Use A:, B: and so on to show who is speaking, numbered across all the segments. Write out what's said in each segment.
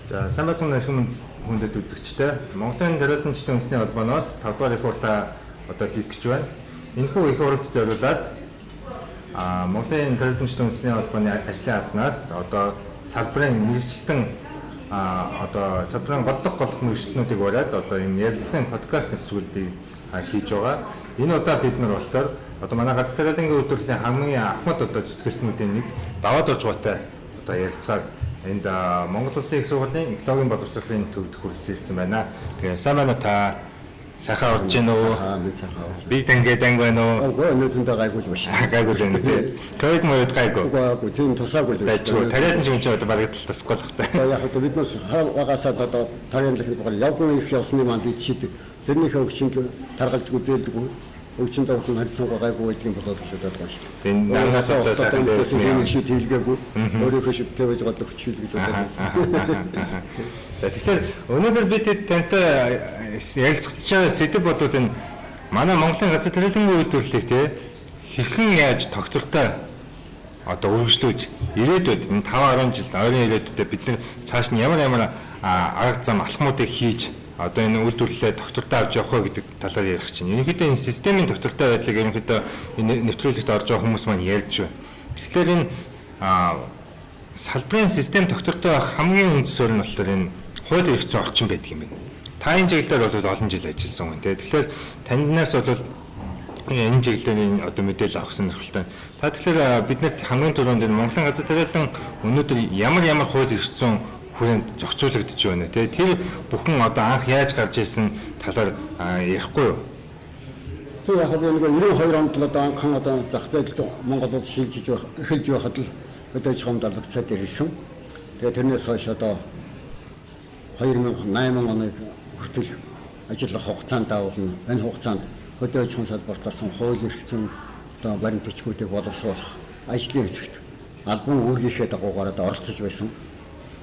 A: За сайн байцгаана хүндэт үзэгчтэй. Монголын Дараалалчдын үндэсний холбооноос 5 дугаар их хурлаа одоо хийх гэж байна. Энэхүү их хурлд зориулаад Монголын Дараалалчдын үндэсний холбооны ажлын албанаас одоо салбарын мэргэжилтэн салбарын голлох мэргэжилтнүүдийг ураад одоо энэ ярилцлагын подкаст нэвтрүүлгийг хийж байгаа. Энэ удаа бид нар болохоор одоо манай гац дарааллын үйлдвэрлэлийн хамгийн ахмад одоо зүтгэлтнүүдийн нэг даваад орж байгаатай одоо ярилцаад энд Монгол Улсын их сургуулийн экологийн боловсролын төвд хүрэлцэн байна. Тэгээ сайн байна уу та? Сайхан орж гин үү? Би тэнгээд анги байна уу?
B: Үгүй өнөөдөр гайгүй л биш.
A: Гайгүй л байна тий. Ковид мод гайгүй.
B: Үгүй тийм тусаагүй л
A: байж. Тариалан ч юм чи одоо барагдтал тусахгүй л байна.
B: Яг одоо бид нас хаагасаа одоо тариалан бол явган их явсны манд бид шийдэг. Тэрнийхээ өвчин таргалж үзээлдэггүй. Өвчин зовлон харьцангуй гайгүй байдгийн болоод гэж бодож байгаа шүү дээ.
A: Энэ нангаас одоо сайхан
B: тийм шүү хэлгээгүй. Өөрийнхөө шүттэй байж гол хүчил гэж бодож байна.
A: Тэгэхээр өнөөдөр бид тантай ярилцах сэдэв бол энэ манай Монголын газар тариалангийн үйлдвэрлэлийг те хэрхэн яаж тогтвортой одоо үргэлжлүүлж ирээдүйд энэ 5-10 жил ойрын ирээдүйдээ бид нар цааш нь ямар арга зам алхмуудыг хийж одоо энэ үйлдвэрлэлээ тогтвортой авч явах вэ гэдэг талаар ярих чинь. Ерөнхийдөө энэ системийн тогтвортой байдлыг ерөнхийдөө энэ нэвтрүүлэгт орж байгаа хүмүүс маань ярьж байна. Тэгэхээр энэ салбарын систем тогтвортой байх хамгийн үндсээр нь болохоор энэ хууль эрх зүйн орчин байдаг юм байна. Та энэ чиглэлээр бол олон жил ажилласан хүн тийм. Тэгэхээр таньнаас бол энэ чиглэлийн одоо мэдээлэл авах сонирхолтой. Та тэгэхээр биднэрт хамгийн түрүүнд энэ Монголын газар тариалан өнөөдөр ямар хууль эрх зүйн хүрээнд зохицуулагдж байна те тэр бүхэн одоо анх яаж гарч ирсэн талаар ярихгүй юу?
B: Тэр яг нэг 92 онд л одоо анхан одоо зах зээлд Монгол улс шилжиж эхэлж байхад л өдөөж хамдалцаад ирсэн. Тэгээ тэрнээс хойш одоо 2008 оны хүртэл ажиллах хугацаанд давуулна. Энэ хугацаанд өдөөж салбарт гарсан хууль эрх зүйн одоо баримт бичгүүдийг боловсруулах ажлын хэсэгт албан үүргийнхээ дагуугаар одоо оролцож байсан.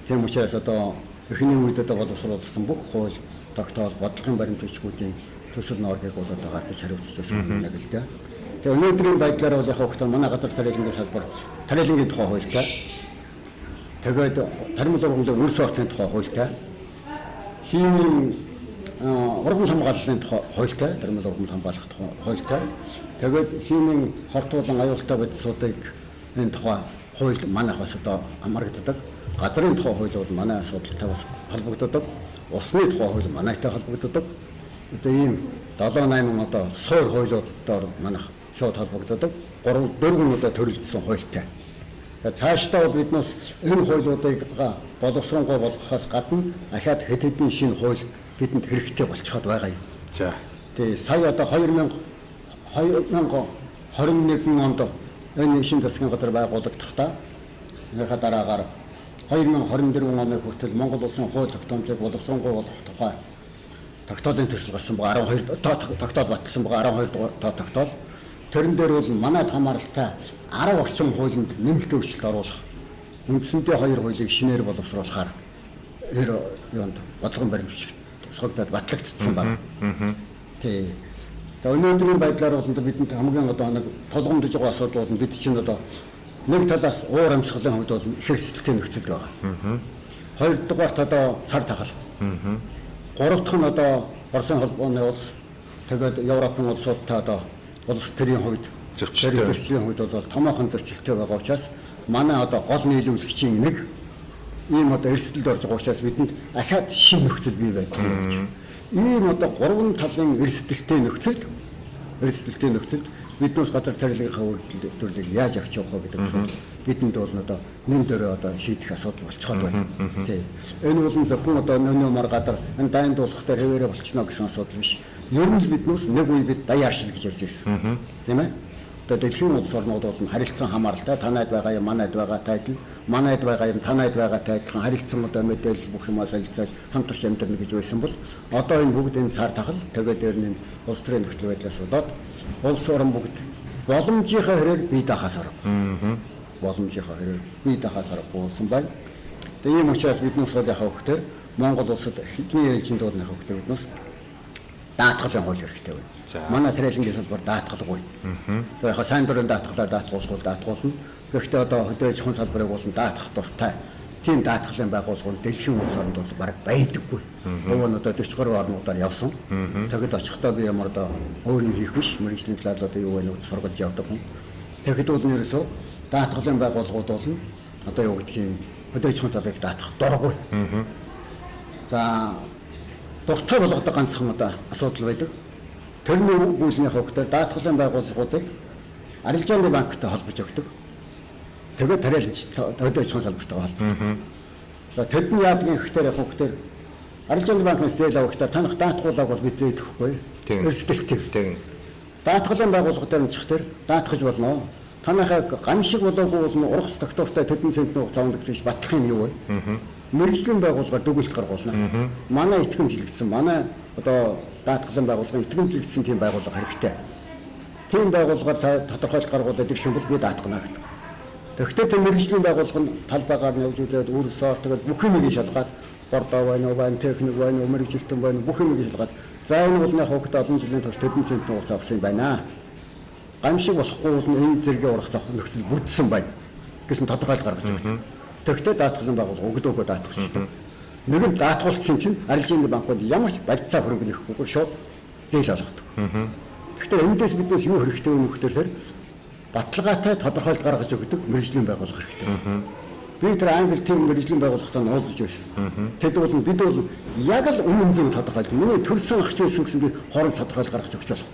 B: Тийм учраас одоо эхний үед одоо боловсруулсан бүх хууль тогтоол бодлогын баримт бичгүүдийн төсөл нормыг бол одоо гардаж хариуцж байсан юм байна гэл дээ. Тэгээ өнөөдрийн байдлаар бол яг хөө манай газар тариалангийн салбар тариалангийн тухай хуультай. Тэгээд таримл ургамлын үр сортын тухай хуультай. Химийн ургамал хамгааллын тухай хуультай, таримл ургамал хамгаалах тухай хуультай. Тэгээд химийн хортуулан аюултай бодисуудыг энэ тухай хууль манайх бас одоо хамрагддаг. Газрын тухай хууль бол манай асуудалтай бас холбогддог. Усны тухай хууль манайтай холбогддог. Одоо ийм 7-8 одоо суур хуулиудаар манайх шууд холбогддог. 3-4 удаа төрөлдсөн хуультай. Тэгээд цаашдаа бол биднээс энэ хуулиудыг боловсронгуй болгохоос гадна ахаад хэд хэдэн шинэ хууль бидэнд хэрэгтэй болчиход байгаа юм.
A: За.
B: Тэгээ сая одоо 2021 онд энэ шинэ засгийн газар байгуулагдахтаа энэхээ дараагаар 2024 оны хүртэл Монгол улсын хууль тогтоомжийг боловсронгуй болгох тухай тогтоолын төсөл гарсан байгаа 12 тогтоол баталсан байгаа 12 дугаар тогтоол. Тэрэн дээр бол манайд хамааралтай 10 орчим хуулинд нэмэлт өөрчлөлт оруулах үндсэндээ 2 хуулийг шинээр боловсруулахаар юунд бодлогын баримт тусгагдаад батлагдсан байна. Тий. Тэгээ өнөөдрийн байдлаар бол бидэнд хамгийн одоо нэг тулгамдж байгаа асуудал бол бид чинь одоо нэг талаас уур амьсгалын хувьд бол их эрсдэлтэй нөхцөл байгаа. Хоёрдугаарт одоо цар тахал. Гурав дахь нь одоо Оросын холбооны улс тэгээд Европын улсуудтай одоо улс төрийн хувьд зөрчлийн хувьд бол томоохон зөрчилтэй байгаа учраас манай одоо гол нийлүүлэгчийн нэг ийм одоо эрсдэлд орж байгаа учраас бидэнд ахаад шинэ нөхцөл бий байдаг. Ийм одоо гурван талын эрсдэлтэй нөхцөлд биднээс газар тариалгынхаа үйлдвэрлэлийг яаж авч явах вэ гэдэг асуудал бидэнд бол одоо нэн дөрөө одоо шийдэх асуудал болчиход байна. Тийм. Энэ бол зөвхөн одоо нөө маргадар энэ дайн дуусахтаа хэвээрээ болчихно гэсэн асуудал биш. Ер нь л биднээс нэг үе бид даяар шил гэж ярьж байсан. Тийм ээ. Одоо дэлхийн улс орнууд бол харилцан хамааралтай танайд байгаа юм манайд байгаа тайлбар манайд байгаа юм танайд байгаа тайлбар харилцан одоо мэдээлэл бүх юмас солилцож хамтарч амьдрна гэж байсан бол одоо энэ бүгд энэ цар тахал тэгээд дээр нь улс төрийн нөхцөл байдлаас болоод улс орн бүгд боломжийнхаа хэрээр бие даахаас арга. Боломжийнхаа хэрээр бие даахаас арга болсон байна. Тэгээ ийм учраас биднээс бол яг хөвгтөр Монгол улсад хэдний ээлжинд бол яг хөвгтөр биднээс даатгалын хууль хэрэгтэй байна. Манай тариалангийн салбар даатгалгүй. Тэр яг сайн дурын даатгалаар даатгуулах даатгуулна. Гэхдээ одоо хөдөөж хүн салбарыг бол даатгах дуртай. тийм даатгалын байгууллагууд дэлхийн улс орнд бол бараг байдаггүй. Нөгөө нь одоо 40 гаруй орнуудаар явсан. Тэгэхэд очихдоо би ямар одоо өөр юм хийх биш. Мэргэжлийн талаар одоо юу вэ нүүд сургалж явдаг хүн. Тэгэхэд бол нэрсөө даатгалын байгууллагууд бол одоо юу гэдгийг хөдөө аж ахуйн талыг даатгах дурггүй. За дуртай болгодог ганцхан одоо асуудал байдаг. Тэрний гүйцэтгэлийн хөвгтөр даатгалын байгууллагуудыг арилжааны банктай холбож өгдөг. Тэгээд тариалж хөдөө аж ахуйн салбартайгаа холбдог. За тэд нь яадаг гэхээр хөвгтөр арилжааны банкнаас зээл авахтаа танах даатгуулаг бол бид зээхгүй. Эрсдэлтэй. Даатгалын байгууллагуудаар нөхдөр даатгаж болно. Танахаа гамшиг болоогүй бол ургац доктортой тэдэн центнер хугацаанд гэж батлах юм юу вэ? Мэргэжлийн байгууллагаар дүгүүлэлт гаргуулна. Манай итгэмжлэгдсэн, манай одоо даатгалын байгууллагын итгэмжлэгдсэн тийм байгууллага хэрэгтэй. Тийм байгууллагаар тодорхойлт гаргуулад ирэх юм бол би даатгана гэдэг. Тэгэхдээ тэр мэргэжлийн байгууллага нь талбайгаар нь явж үзээд өөрөөсөө тэгээд бүх юмыг шалгаад бордоо байна уу, техник байна уу, мэргэжилтэн байна уу, бүх юмыг шалгаад за энэ бол яг хогт олон жилийн турш тэдэн центнер хугацаа авсан байна. Гамшиг болохгүй бол энэ зэргийн ургац авах нөхцөл бүрдсэн байна гэсэн тодорхойлт гаргаж өгдөг. Тэгэхдээ даатгалын байгууллага өгдөгөө даатгахчдаг. Нэг нь даатгуулсан чинь арилжааны банкуд ямар ч барьцаа хөрөнгө нөхөхгүй шууд зээл олгодог. Тэгэхээр эндээс биднээс юу хэрэгтэй вэ нөхдөр баталгаатай тодорхойлт гаргаж өгдөг мэргэжлийн байгууллага хэрэгтэй. Би тэр англи тийм мэргэжлийн байгууллагатай уулзж байсан. Тэд бол бид бол яг л үнэн зөв тодорхойлт. Миний төрсөн ахч байсан гэсэн би хооронд тодорхойлт гаргаж өгч болох.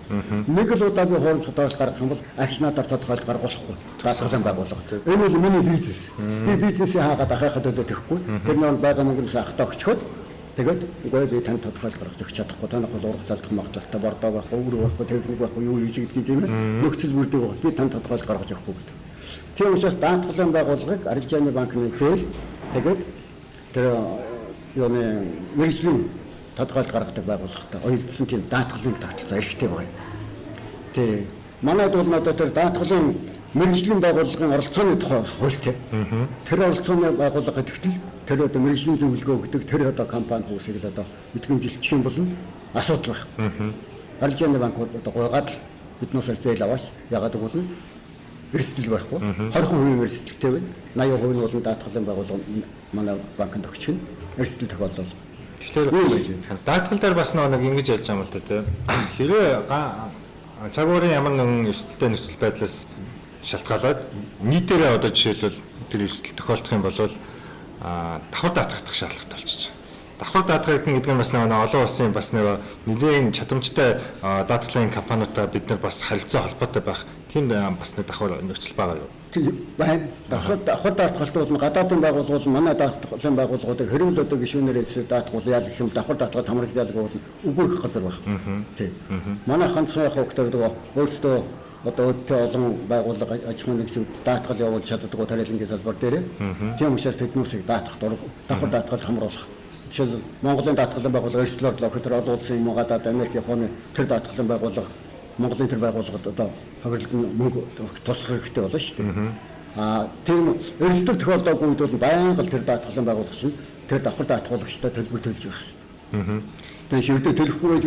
B: Нэг л удаа би хооронд тодорхойлт гаргах юм бол ахч надаар тодорхойлт гаргуулахгүй. Даатгалын байгууллага. Энэ бол миний бизнес. Би бизнесээ хаагаад ахихад төлөө тэхгүй. Тэр нь байгаа мөнгөнөөс ахтаа өгчхөд тэгээд үгүй би тань тодорхойлт гаргаж өгч чадахгүй. Танах бол ургац алдах магадлалтай бордоо байхгүй, өөр байхгүй, техник байхгүй, юу хийж гэдгийг тийм ээ. Нөхцөл бүрдээ би тань тодорхойлт гаргаж өгөхгүй гэдэг. Тийм учраас даатгалын байгууллагыг арилжааны банкны зээл тэгээд тэр юуны мэргэжлийн тодорхойлт гаргадаг байгууллагатай ойрдсон тийм даатгалын тогтолцоо хэрэгтэй байна. Тий. Манайд бол надад тэр даатгалын мэргэжлийн байгууллагын оролцооны тухай хуультай. Тэр оролцооны байгууллага гэтэл тэр одоо мэргэжлийн зөвлөгөө өгдөг тэр одоо компани хүмүүсийг л одоо итгэмжилчих юм бол асуудал байна. Арилжааны банкуд одоо гойгаад биднээс зээл аваач ягаад гэвэл эрсдэл байхгүй. 20% эрсдэлтэй байна. 80% нь бол даатгалын байгууллага манай банкнд өгчих нь эрсдэл тохиолдол.
A: Тэгэхээр даатгал дээр бас нэг ингэж ярьж байгаа юм л да тийм. Хэрвээ цагуурын ямар нэгэн эрсдэлтэй нөхцөл байдлаас шалтгаалаад нийтээрээ одоо жишээлбэл тэр эрсдэл тохиолдох юм бол давхар даатгах шаардлагатай болчихж байгаа. Давхар даатгах гэдэг нь бас нэг олон улсын бас нэг нэгэн чадамжтай даатгалын компаниудаа бид нар бас харилцаа холбоотой байх тийм бас нэг давхар нөхцөл байгаа юу?
B: Байна. Давхар даатгалт бол гадаадын байгууллагууд манай даатгалын байгууллагуудыг хэрүүл одоо гишүүнээрээ даатгуул яа гэх юм давхар даатгалт хамрагдаад бол үгүй их газар байна. Тийм. Манай ганцхан яг хөгтөд өөрсдөө одоо өдөртөө олон байгууллага аж ахуйн нэгжүүд даатгал явуулж чаддаг тариалангийн салбар дээр. Тийм учраас тэднүүсийг даатгах давхар даатгалт хамруулах. Жишээл Монголын даатгалын байгууллага эрсдэл орлоо тэр олон улсын гадаад Америк, Японы тэр даатгалын байгууллага Монголын тэр байгууллагад одоо хавралт мөнгө туслах хэрэгтэй болно шүү дээ. Тийм эрсдэл тохиолдоогүй үед бол байнга тэр даатгалын байгууллага чинь тэр давхар даатгуулагчтай төлбөр төлж явах хэрэгтэй. Тэгээд шивдэ төлөхгүй байж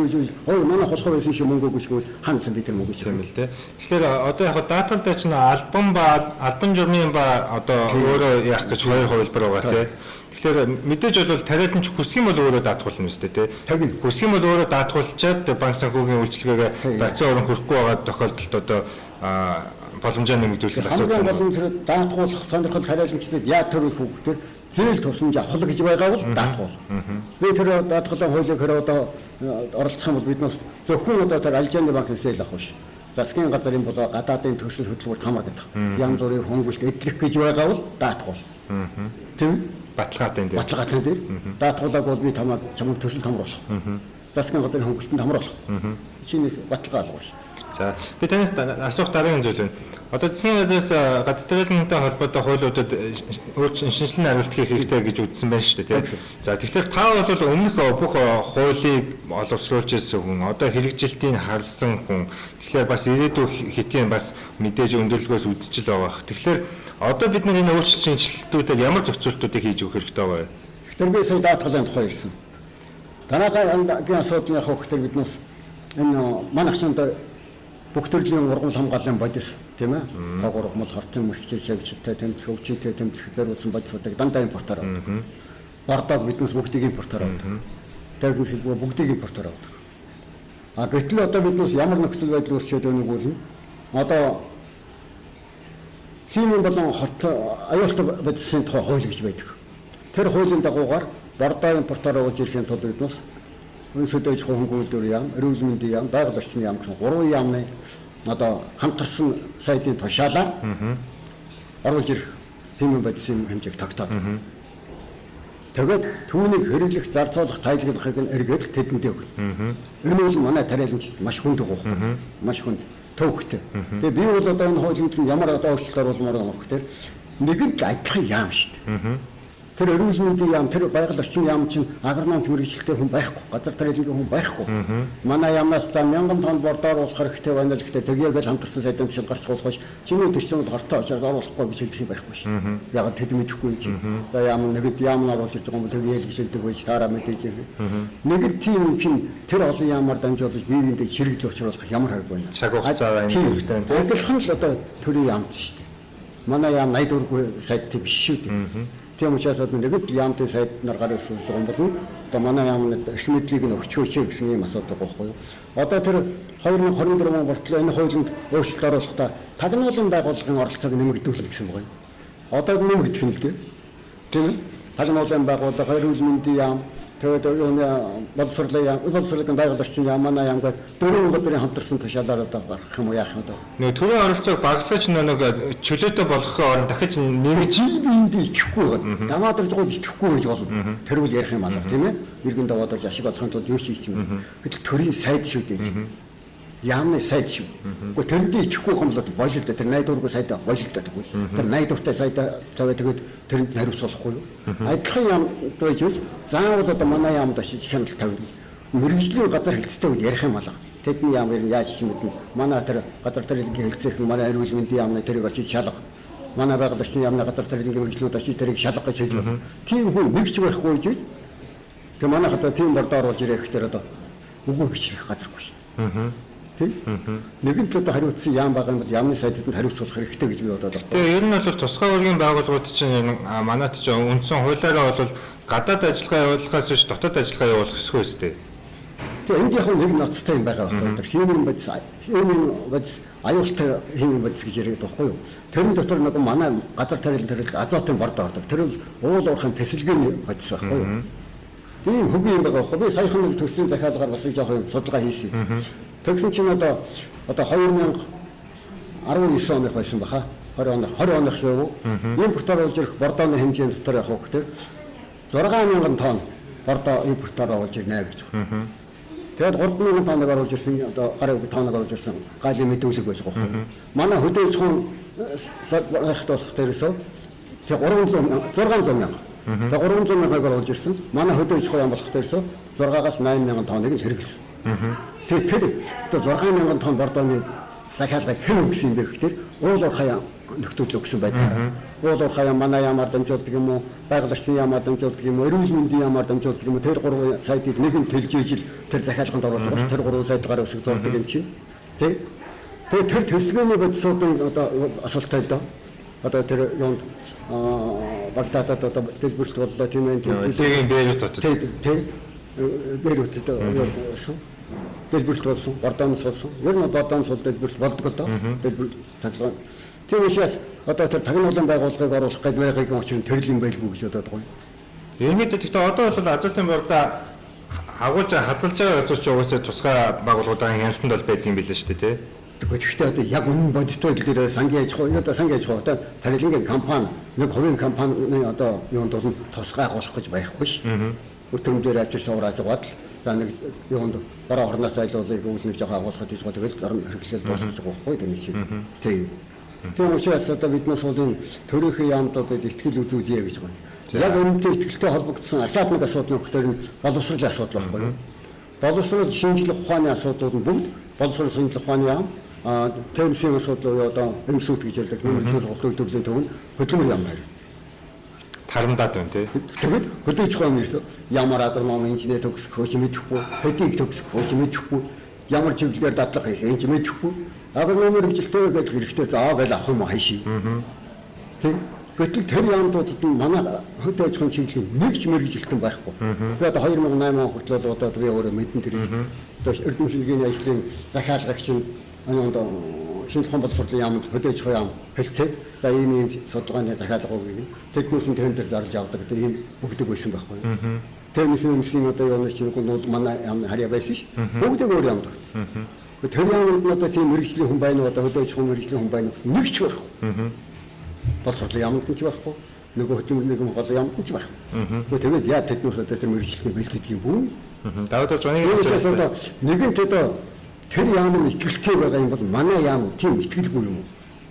B: манай хосгоо байсан шүү мөнгө өгчихвэл ханасан би тэр мөнгө
A: юм л дээ. Тэгэхээр одоо яг даатгал дээр чинь албан журмын ба одоо өөрөө яах гэж хоёр хувилбар байгаа тийм. Тэгэхээр мэдээж бол тариаланч хүсэх юм бол өөрөө даатгуулна шүү дээ тийм. Хүсэх юм бол өөрөө даатгуулчаад банк санхүүгийн үйлчилгээгээ барьцаа өрн хүрэхгүй байгаа тохиолдолд одоо боломжоо нэмэгдүүлэх асуудал
B: байна. Хамгийн гол нь даатгуулах сонирхол тариаланчдад яа төрөх хүүхдэр зээл тусламж авах гэж байгаа бол даатгуул. Би тэр даатгалын хуулийг хэрэг одоо оролцох юм бол биднээс зөвхөн одоо тэр арилжааны банкны зээл авах биш. Засгийн газрын болоо гадаадын төсөл хөтөлбөрт хамрагдах. Янз бүрийн хөнгөлөлт эдлэх гэж байгаа бол даатгуул. Тийм
A: баталгаатай дээр.
B: Баталгаатай дээр. Даатгуулаг бол би чамд төсөлд хамруулах. Засгийн газрын хөнгөлөлтөнд хамруулах. Чиний баталгаа алга шүү.
A: За би танаас асуух дараагийн зүйл нь одоо засгийн газраас гадаадтай холбоотой хуулиудад шинжилгээ хариулт хийх хэрэгтэй гэж үзсэн байна шүү дээ тийм. За тэгэхээр та бол өмнөх бүх хуулийг оловсруулж ирсэн хүн одоо хэрэгжилтийг харсан хүн тэгэхээр бас ирээдүйн хэтийн бас мэдээж өндөрлгөөс үдчил байгаа. Тэгэхээр одоо бид нар энэ өөрчлөлт шинжилтүүдээр ямар зохицуултуудыг хийж өгөх хэрэгтэй байгаа вэ?
B: Тэгэхээр би сая даатгалын тухай ирсэн. Дараагийн асуудлын явах хэрэгтэй биднээс энэ манайх чанд бүх төрлийн ургамал хамгааллын бодис тийм ээ. Хогорох мал хортон мөрчтэй шавьчтай тэмцэх өвчнөд тэмцэх зориулсан бодисуудыг дандаа импортоор авдаг. Бордоод биднес бүгдийг импортоор авдаг. Тэгвэл хэлбэл бүгдийг импортоор авдаг. А гэтэл одоо биднес ямар нөхцөл байдал үүсчээд байгааг нь одоо химийн болон хорт аюултай бодисын тухай хууль гэж байдаг. Тэр хуулийн дагуугаар бордоо импортоор оруулж ирэхийн тулд биднес өнсөд аж ахуйн хөнгөлөлтөөр яам, эрүүл мэндийн яам, байгаль орчны яам гэсэн 3 яамны одоо хамтарсан сайдын тушаалаар оруулж ирэх химийн бодисын хэмжээг тогтоод. Тэгээд түүнийг хэрэглэх, зарцуулах, тайлбарлахыг нь эргээд тэдэндээ өгнө. Энэ бол манай тариаланчид маш хүнд гоох. Маш хүнд төвхтэй. Тэгээ би бол одоо энэ хуулинд ямар одоо өөрчлөлт оруулмаар байгаа вэ гэхээр нэгэнт адилхан яам шүү дээ. Тэр эрүүл мэндийн яам, тэр байгаль орчны яам чинь агрономч мэргэжилтэй хүн байхгүй, газар тариалангийн хүн байхгүй. Манай яамнаас та 1000 тонн бордоор уулах хэрэгтэй байна л гэхдээ тэгээгээл хамтарсан сайдын чинь гарч уулах биш. Чиний төрсөн бол хортой очиад оруулахгүй гэж хэлэх юм байхгүй ш. Яг тэд мэдэхгүй юм чинь. За яам нэгэд яам оруулж ирж байгаа юм тэгээл гэж хэлдэг байж таараа мэдээж. Нэгэн тийм юм чинь тэр олон яамаар дамжуулж биеиндээ чирэгдэл учруулах ямар хараг байна.
A: Цаг хугацаа юм хэрэгтэй.
B: Адилхан л одоо төрийн яамд шүү дээ. Манай яам 84 сайдтай биш шүү дээ. Тийм учраас нэгд яамтай сайд нар гараад ирж байгаа юм бол одоо манай яамны эрх мэдлийг нь өгчөөч гэсэн юм асуудал байхгүй юу. Одоо тэр 2024 он хүртэл энэ хуулинд өөрчлөлт оруулахдаа тагнуулын байгууллагын оролцоог нэмэгдүүлнэ гэсэн байгаа юм. Одоо нэмэгдэх нь л дээ. Тийм ээ. Тагнуулын байгууллага, эрүүл мэндийн яам, тэгээд боловсролын байгаль орчны яам, манай яам гэдэг 4 газрын хамтарсан тушаалаар одоо гарах юм уу яах юм одоо.
A: Нөгөө төрийн оролцоог багасгаж нэг чөлөөтэй болгохын оронд дахиж нэмж
B: биеиндээ итгэхгүй байгаа. Даваад ирж байгааг итгэхгүй гэж болно. Тэр үл ярих юм аа тийм ээ. Иргэн даваад ирж ашиг олохын тулд юу ч хийж юм. Гэтэл төрийн сайд шүү дээ. Яамны сайд шүү. Гэхдээ тэрэндээ итгэхгүй юм бол болилдоо тэр найдваргүй сайд болилдоо тэгвэл. Тэр найдвартай сайд тавиад тэгээд тэрэнд хариуцуулахгүй юу. Адилхан яам байж заавал одоо манай яамд ашиг хяналт тавина. Мэргэжлийн газар хэлцтэй үйл ярих юм аа. Тэдний яам ер нь яаж ч юм бэ? Манай тэр газар тариалангийн хэлцээхэн манай эрүүл мэндийн яамны тэрийг очиж шалгах. Манай байгаль орчны яамны газар тариалангийн мэргэжлүүд очиж тэрийг шалгах гэж хэлж байна. Тийм хүн нэгч байхгүй гэж. Тэгээ манайх одоо тийм бордоо оруулж ирэх гэхээр одоо үгүй гэж хэлэх газаргүй шүү. Тийм. Нэгэнт одоо хариуцсан яам байгаа юм бол яамны сайдад нь хариуцуулах хэрэгтэй гэж би бодоод байна.
A: Тэгээ ер нь бол тусгай ургийн байгууллагууд чинь манайд ч үндсэн хуулиараа бол гадаад ажиллагаа явуулахаас биш дотоод ажиллагаа явуулах хэсгүй өстэй.
B: Тэгээ энд яг нэг ноцтой юм байгаа байхгүй. Тэр химийн бодис аюултай химийн бодис гэж яриад байхгүй юу? Тэрэн дотор нэг манай газар тариалан азотын бордоо ордог. Тэр бол уул уурхайн тэсэлгээний бодис байхгүй юу? Тийм хөгийн юм байгаа байхгүй. Би саяхан нэг төслийн захиалгаар бас их жоохон судалгаа хийсэн. Тэгсэн чинь одоо 2019 оных байсан баха. 20 оных шүү. Импортоор оруулж ирэх бордооны хэмжээ дотор яг хөөхтэй 6000 тонн бордоо импортоор оруулж ирнэ гэж. Тэгээд 3000 тонныг оруулж ирсэн одоо гарыг тонныг оруулж ирсэн гайлын мэдүүлэг байж байгаа юм. Манай хөдөөж хүн сархт болох дээрээсөө тэг 600 мянга. Тэг 300 мянгаыг оруулж ирсэн. Манай хөдөөж хүн болох дээрээсөө 6-аас 8000 тонныг л хэрэглэсэн. Тэр 6000 тонн бордооны захиалгыг хэн өгсөн юм бэ гэхээр уул уурхай нөхдөд өгсөн байдгаар. Уул уурхай манай яамаар дамжуулдаг юм уу, байгаль орчны яамаар дамжуулдаг юм уу, эрүүл мэндийн яамаар дамжуулдаг юм уу, тэр 3 сайдыг нэгэн төлж ижил тэр захиалганд оруулж байгаа. Тэр 3 сайд гараа өсөж дурдаг юм чинь. Тэг. Тэр төсөлгөөний бодисуудын одоо асуулттай л доо. Одоо тэр юунд Багдадад одоо дэлбэрэлт боллоо тийм ээ.
A: Тэгийн Бейрут хотод.
B: Тэг. Бейрутд болсон. Дэлбэрэлт болсон, бордооноос болсон. Ер нь бордооноос дэлбэрэлт болдог одоо. Дэлбэрэлт таглаа. Тийм учраас одоо тэр тагнуулын байгууллагыг оруулах гэж байгаагийн учир нь тэрл юм байлгүй гэж бодоод байгаа юм.
A: Иймээд гэхдээ одоо бол азотын бордоо агуулж хадгалж байгаа газарч угаасаа тусгай байгууллагуудын хяналтанд бол байдаг юм билээ шүү дээ тий.
B: Гэхдээ одоо яг үнэн бодиттой дээр сангийн аж ахуй одоо тариалангийн компани нэг хувийн компани одоо юунд бол тусгай агуулах гэж байхгүй шүү. Өтөрм дээр ажил суураж байгаад за нэг юунд бараа хорноос айлуулыг үүлнэг жоохон агуулхад хийж байгаа тэгэл орон хэрэглэл дуусгаж байгаа байхгүй тийм шиг. Тийм. Тийм учраас одоо бидний суулын төрийнхөө яамдуудад ихтгэл үзүүлье гэж байна. Яг үүнтэй ихтгэлтэй холбогдсон ахаад нэг асуудал нөхдөр нь боловсролын асуудал байхгүй юу? Боловсрол шинжилгээ ухааны асуудлууд нь бүгд боловсрол шинжилгээ ухааны яам тэмцээн асуудал одоо эмсүүд гэж ярьдаг нэмэлт голдуу төвлийн төв нь хөдөлмөр яам байна.
A: Тарамдаад байна тий.
B: Тэгээд хөдөөж байгаа юм ямар агроном инженер төгсөх хөөж мэдэхгүй, хөдийг төгсөх хөөж мэдэхгүй, ямар чиглэлээр дадлага хийх хөөж мэдэхгүй. агрономер мэрэгжилтэй гэдэг хэрэгтэй заа гэж авах юм хайшиг. Тэг. Гэтэл тэр яамдуудад манай хөдөө аж ахуйн чиглэлийн нэг ч мэрэгжилтэн байхгүй. Тэгээд 2008 он хүртэл одоо би өөрөө мэдэн тэрээс одоо эрдэмтдийн ажлын захиалагч нь шинэ ухаан боловсролын яамд хөдөө аж ахуйн яам хэлцээд за ийм судалгааны захиалга өгье. Тэднээс нь тендер зарлж авдаг гэдэг ийм бүгдэг байсан байхгүй. Тэрнээсээ одоо юу нэг чинь манай яам харьяа байсан шүү дээ. Бүгдэг өөр яамд. Тэр яамд одоо тийм мэрэгжлийн хүн байна уу одоо хөдөө аж ахуйн мэрэгжлийн хүн байна уу нэг ч байхгүй. Боловсролын яамд ч байхгүй. Нөгөө хөдөлмөрийн гол яамд ч байхгүй. Тэгээд яа тэднээс одоо тэр мэрэгжлийн бэлтгэдэг юм бүү.
A: Даваад жоныг
B: нэгэнт одоо тэр яам нь итгэлтэй байгаа юм бол манай яам тийм итгэлгүй юм уу?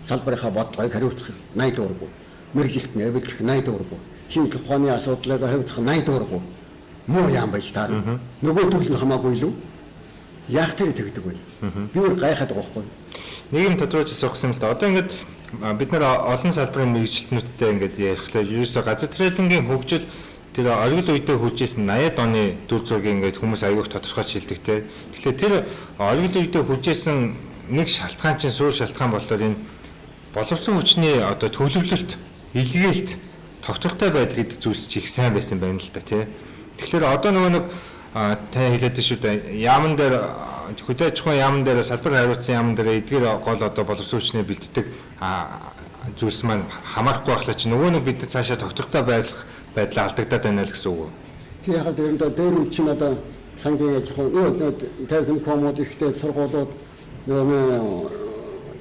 B: Салбарынхаа бодлогыг хариуцах 80 дуурайгүй. Мэргэжилт нь эвлэх 80 дуурайгүй. Шинжлэх ухааны асуудлыг хариуцах 80 дуурайгүй. Муу яам байж таарна. Нөгөө төрөл нь хамаагүй илүү. Яах тэр тэгдэг вэ? Би өөр гайхаад байгаа байхгүй.
A: Нийгэм тодорхойлж өгсөн л да. Одоо ингээд бид нар олон салбарын мэргэжилтнүүдтэй ингээд ярихлаа. Ерөөсөө газар тариалангийн хөгжил тэр оргил үедээ хүрчээсэн 80-ад оны дүр зургийг ингээд хүмүүс аягүй тодорхойлж хэлдэг те. Тэгэхээр тэр оргил үедээ хүрчээсэн нэг шалтгаан чинь суур шалтгаан болохоор энэ боловсон хүчний одоо төлөвлөлт, илгээлт, тогтвортой байдал гэдэг зүйлс чих сайн байсан байна л да тий. Тэгэхээр одоо нөгөө нэг та хэлээд шүү дээ. Яамн дээр хөдөө аж ахуйн яамн дээр салбар хариуцсан яамн дээр эдгээр гол одоо боловсон хүчний бэлддэг зүйлс маань хамаарахгүй байхлаа чи нөгөө нэг бид цаашаа тогтвортой байдлаа алдагдаад байна л гэсэн үг үү?
B: Тий яг дээр үе чинь одоо сангийн аж ахуйн тэрэм комод ихтэй сургуулиуд нөгөө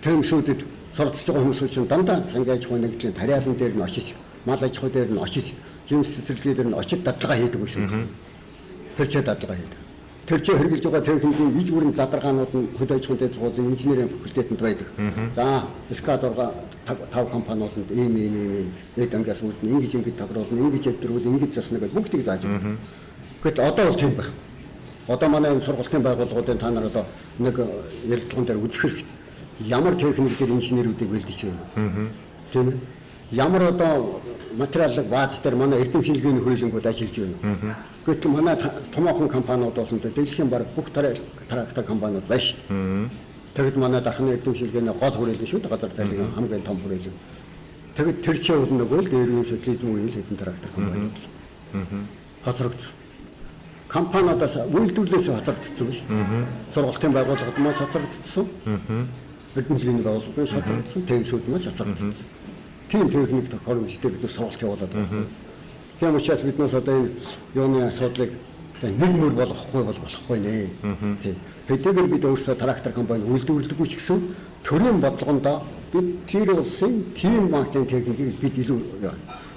B: тэмсүүдэд суралцж байгаа хүмүүс чинь дандаа сангийн аж ахуйн нэгдлийн тариалан дээр нь очиж, мал аж ахуй дээр нь очиж, жимс цэцэрлэгээ дээр нь очиж дадлага хийдэг байсан. Тэр ч дадлага хийдэг. Тэр ч хэрэгжилж байгаа техникийн иж бүрэн задаргаанууд нь хөдөө аж ахуйн дэд сургуулийн инженерийн факультетэнд байдаг. За, СК-д 5 компаниудад ийм ангиас үүд нь ингэж тохируулна, ингэж өдрүүд ингэж засна гэж бүгдийг зааж байна. Гэтэл одоо бол тийм байх. Одоо манай энэ сургалтын байгууллагуудын та нар одоо нэг ярилцлаган дээр үзэх хэрэгтэй. Ямар техник дээр инженерүүдийг бэлдэж байна. Тийм ээ. Ямар одоо материалын бааз дээр манай эрдэм шинжилгээний хөрөлөнгүүд ажиллаж байна. Гэтэл манай томоохон компаниуд бол дэлхийн баг бүх трактор компаниуд байна шүү дээ. Тэгэд манай дархны эрдэм шинжилгээний гол хүрээлэн шүү дээ. Газар тариалан хамгийн том хүрээлэн. Тэгэд тэр чинь бол нөгөө л дээрийн социализм үеийн хэдэн трактор компани. Хоцрогдсон. Компаниудаас үйлдвэрлэлээс хоцрогдсон биш. Сургалтын байгууллагад маань хоцрогдсон. Эрдэм шинжилгээний байгууллагууд хоцрогдсон. Тэмсүүд маань хоцрогдсон. Тийм техник тохиолдолтой бид сургалт явуулаад байна. Тийм учраас биднээс одоо юуны асуудлыг нэг мөр болохгүй болохгүй нэ. Тийм. Хэдийгээр бид өөрсдөө трактор компани үйлдвэрлэдэггүй ч гэсэн төрийн бодлогондоо бид тэр улсын тийм маркетинг техникийг бид илүү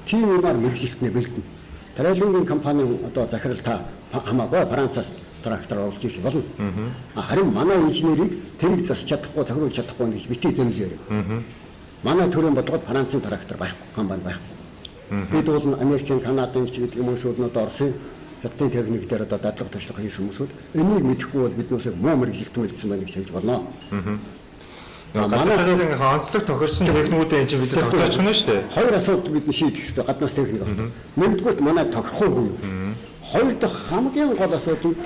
B: тийм юмар мэргэжилтнээ бэлдэнэ. Тариалангийн компани одоо захирал та хамаагүй Францаас трактор оруулж ирж болно. Харин манай инженерийг тэрийг засч чадахгүй, тохируулж чадахгүй гэж битгий зэмлээрээ. Манай төрийн бодлогод Францын трактор байхгүй, компани байхгүй. Бид бол Америкийн, Канадын ч гэдэг хүмүүсүүд нь одоо Оросын хятадын техник дээр одоо дадлага туршлага хийсэн хүмүүсүүд энийг мэдэхгүй бол биднээс муу мэргэжилтэн үлдсэн байна гэж хэлж болно.
A: Манай тариалангийн онцлог тохирсон техникүүдээ энэ чинь бид тогтоож байна шүү дээ.
B: Хоёр асуудал бид шийдэх хэрэгтэй гаднаас техник авах. Нэгдүгээр манай тохирохгүй. Хоёр дахь хамгийн гол асуудал нь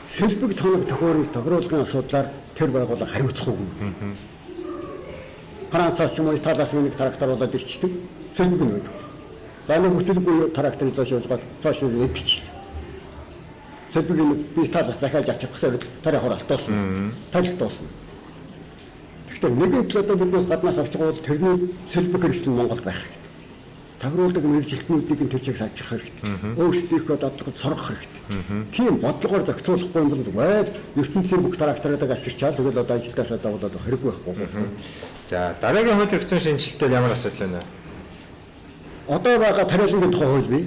B: сэлбэг тоног тохируулгын асуудлаар тэр байгууллага хариуцахгүй. Францаас юм уу Италиас нэг тракторуудад ирчдэг. Сэлбэг нь байдаг. За нэг бүтэлгүй трактор доош явуулгаад цааш нь бичил. Сэлбэг нь би Италиас захиалж авчих гэсэн тарих хуралт дуусна. Тарих дуусна. Тэгэхээр нэгэн төлөө биднээс гаднаас авчих бол тэрний сэлбэг хэрэгсэл Монголд байх хэрэгтэй. Тохируулдаг мэргэжилтнүүдийг нь тэр чиг авчрах хэрэгтэй. Өөрсдийнхөө дадлагад сургах хэрэгтэй. Тийм бодлогоор зохицуулахгүй юм бол байл ертөнцийн бүх тракторуудыг авчирчаал тэгэл одоо ажилдаасаа давуулаад хэрэггүй байхгүй.
A: За дараагийн хууль эрхцэн шинжилтээр ямар асуудал байна вэ?
B: Одоо байгаа тариалангийн тухай хууль бий.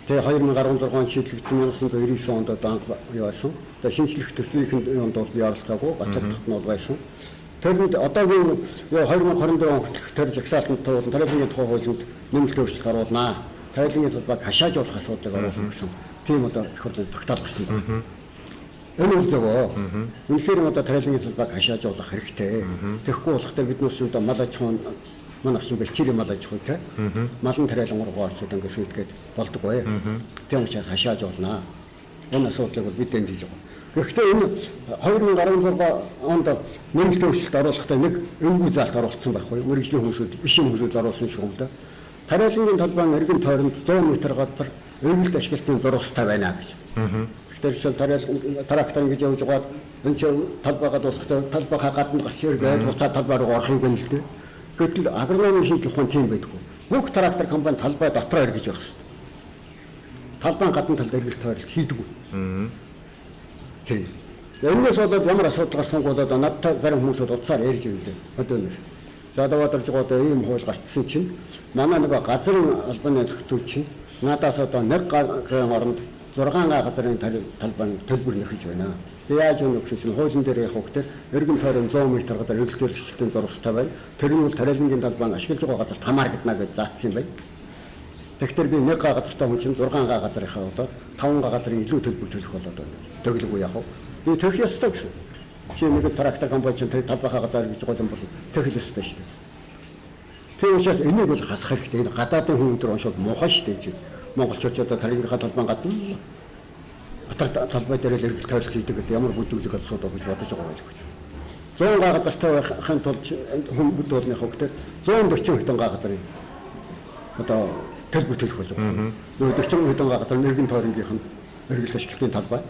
B: Тэгээ 2016 онд шийдлэгдсэн 1999 онд одоо анх юу байсан. Тэгээ шинжлэх төслийнхээ онд бол би оролцоогүй, батлагдах нь бол байсан. Тэгэд одоогийн 2024 он хүртэлх тэр жагсаалтанд туулан тариалангийн тухай хуулинд нэмэлт өөрчлөлт оруулнаа. Тариалангийн талбайг хашааж болох асуудлыг оруулах гэсэн. Тийм одоо их хурлын тогтоол гарсан байна. Энэ үл зөвөө. Үнэхээр одоо тариалангийн талбайг хашааж болох хэрэгтэй. Тэгэхгүй болохтой биднээс одоо мал аж ахуйн манай чинь бэлчээрийн мал аж ахуйтай. Малын тариалан руугаа орчод ингээд сүйтгэхэд болдог бай. Тийм учраас хашааж болно. Энэ асуудлыг бид дэмжиж байгаа. Гэхдээ энэ 2016 онд нэмэлт өөрчлөлт оруулахдаа нэг өнгөө заалт оруулсан байхгүй юу? Мэргэжлийн хүмүүсүүд биш юм хүмүүсүүд оруулсан шиг юм да. Тариалангийн талбай эргэн тойронд 100 м газар өргөлт ашиглалтын зурвастай байна гэж. Тэгэхээр жишээл трактор ингэж явж байгаад энэ чинь талбайгаа дуусахдаа талбайгаа гадна гарч ирээд буцаад талбай руу орох юм байна л дээ. Гэтэл агрономийн шинжилгээ ухаан тийм байдаггүй. Бүх трактор компани талбай дотроо эргэж явах хэрэгтэй. Талбайн гадна талд эргэлт тойролт хийдэггүй. Тийм. Энэс болоод ямар асуудал гарсан гол одоо надтай зарим хүмүүсүүд утсаар ярьж байлээ. Одоонос. За даваадарч одоо ийм хууль гарцсан чинь манай нэг газрын албаны зөвлөлт чинь надаас одоо нэг гагийн оронд 6 газрын талбай төлбөр нөхөж байна. Тэгээ яаж юм гэсэн чинь хуулийн дээр явах хөтер эргэн тойрон 100 м газар эргэлтээр шилтэн зурвастай байна. Тэр нь бол тариалангийн талбай ашиглаж байгаа газарт хамааргадна гэж заасан юм байна. Тэгэхээр би нэг газартаа хүн чинь 6 газрынхаа болоод 5 газрын илүү төлбөр төлөх болоод байна. Төглөгүй яах вэ? Би төлөх ёстой гэсэн. Чи нэг трактор компани чинь талбайхаа газар гэж гол юм бол төлөх ёстой шүү дээ. Тэр учраас энийг бол хасах хэрэгтэй. Энэ гадаадын хүн өндөр уншаад муухай шүү дээ. Монголчууд одоо тарихынхаа талбайн гадна талбай дээр л эргэлт тойролт хийдэг гэдэг ямар бүдүүлэг асуудаг гэж бодож байгаа байлгүй. 100 газартай байхын тулд хүн бүд болгоны хөвгтөр 140 хэдэн газрын одоо төлбөр төлөх болж байгаа. Нөгөө 40 хэдэн газар нэргэн тойронгийнх нь эргэлт ашиглалтын талбай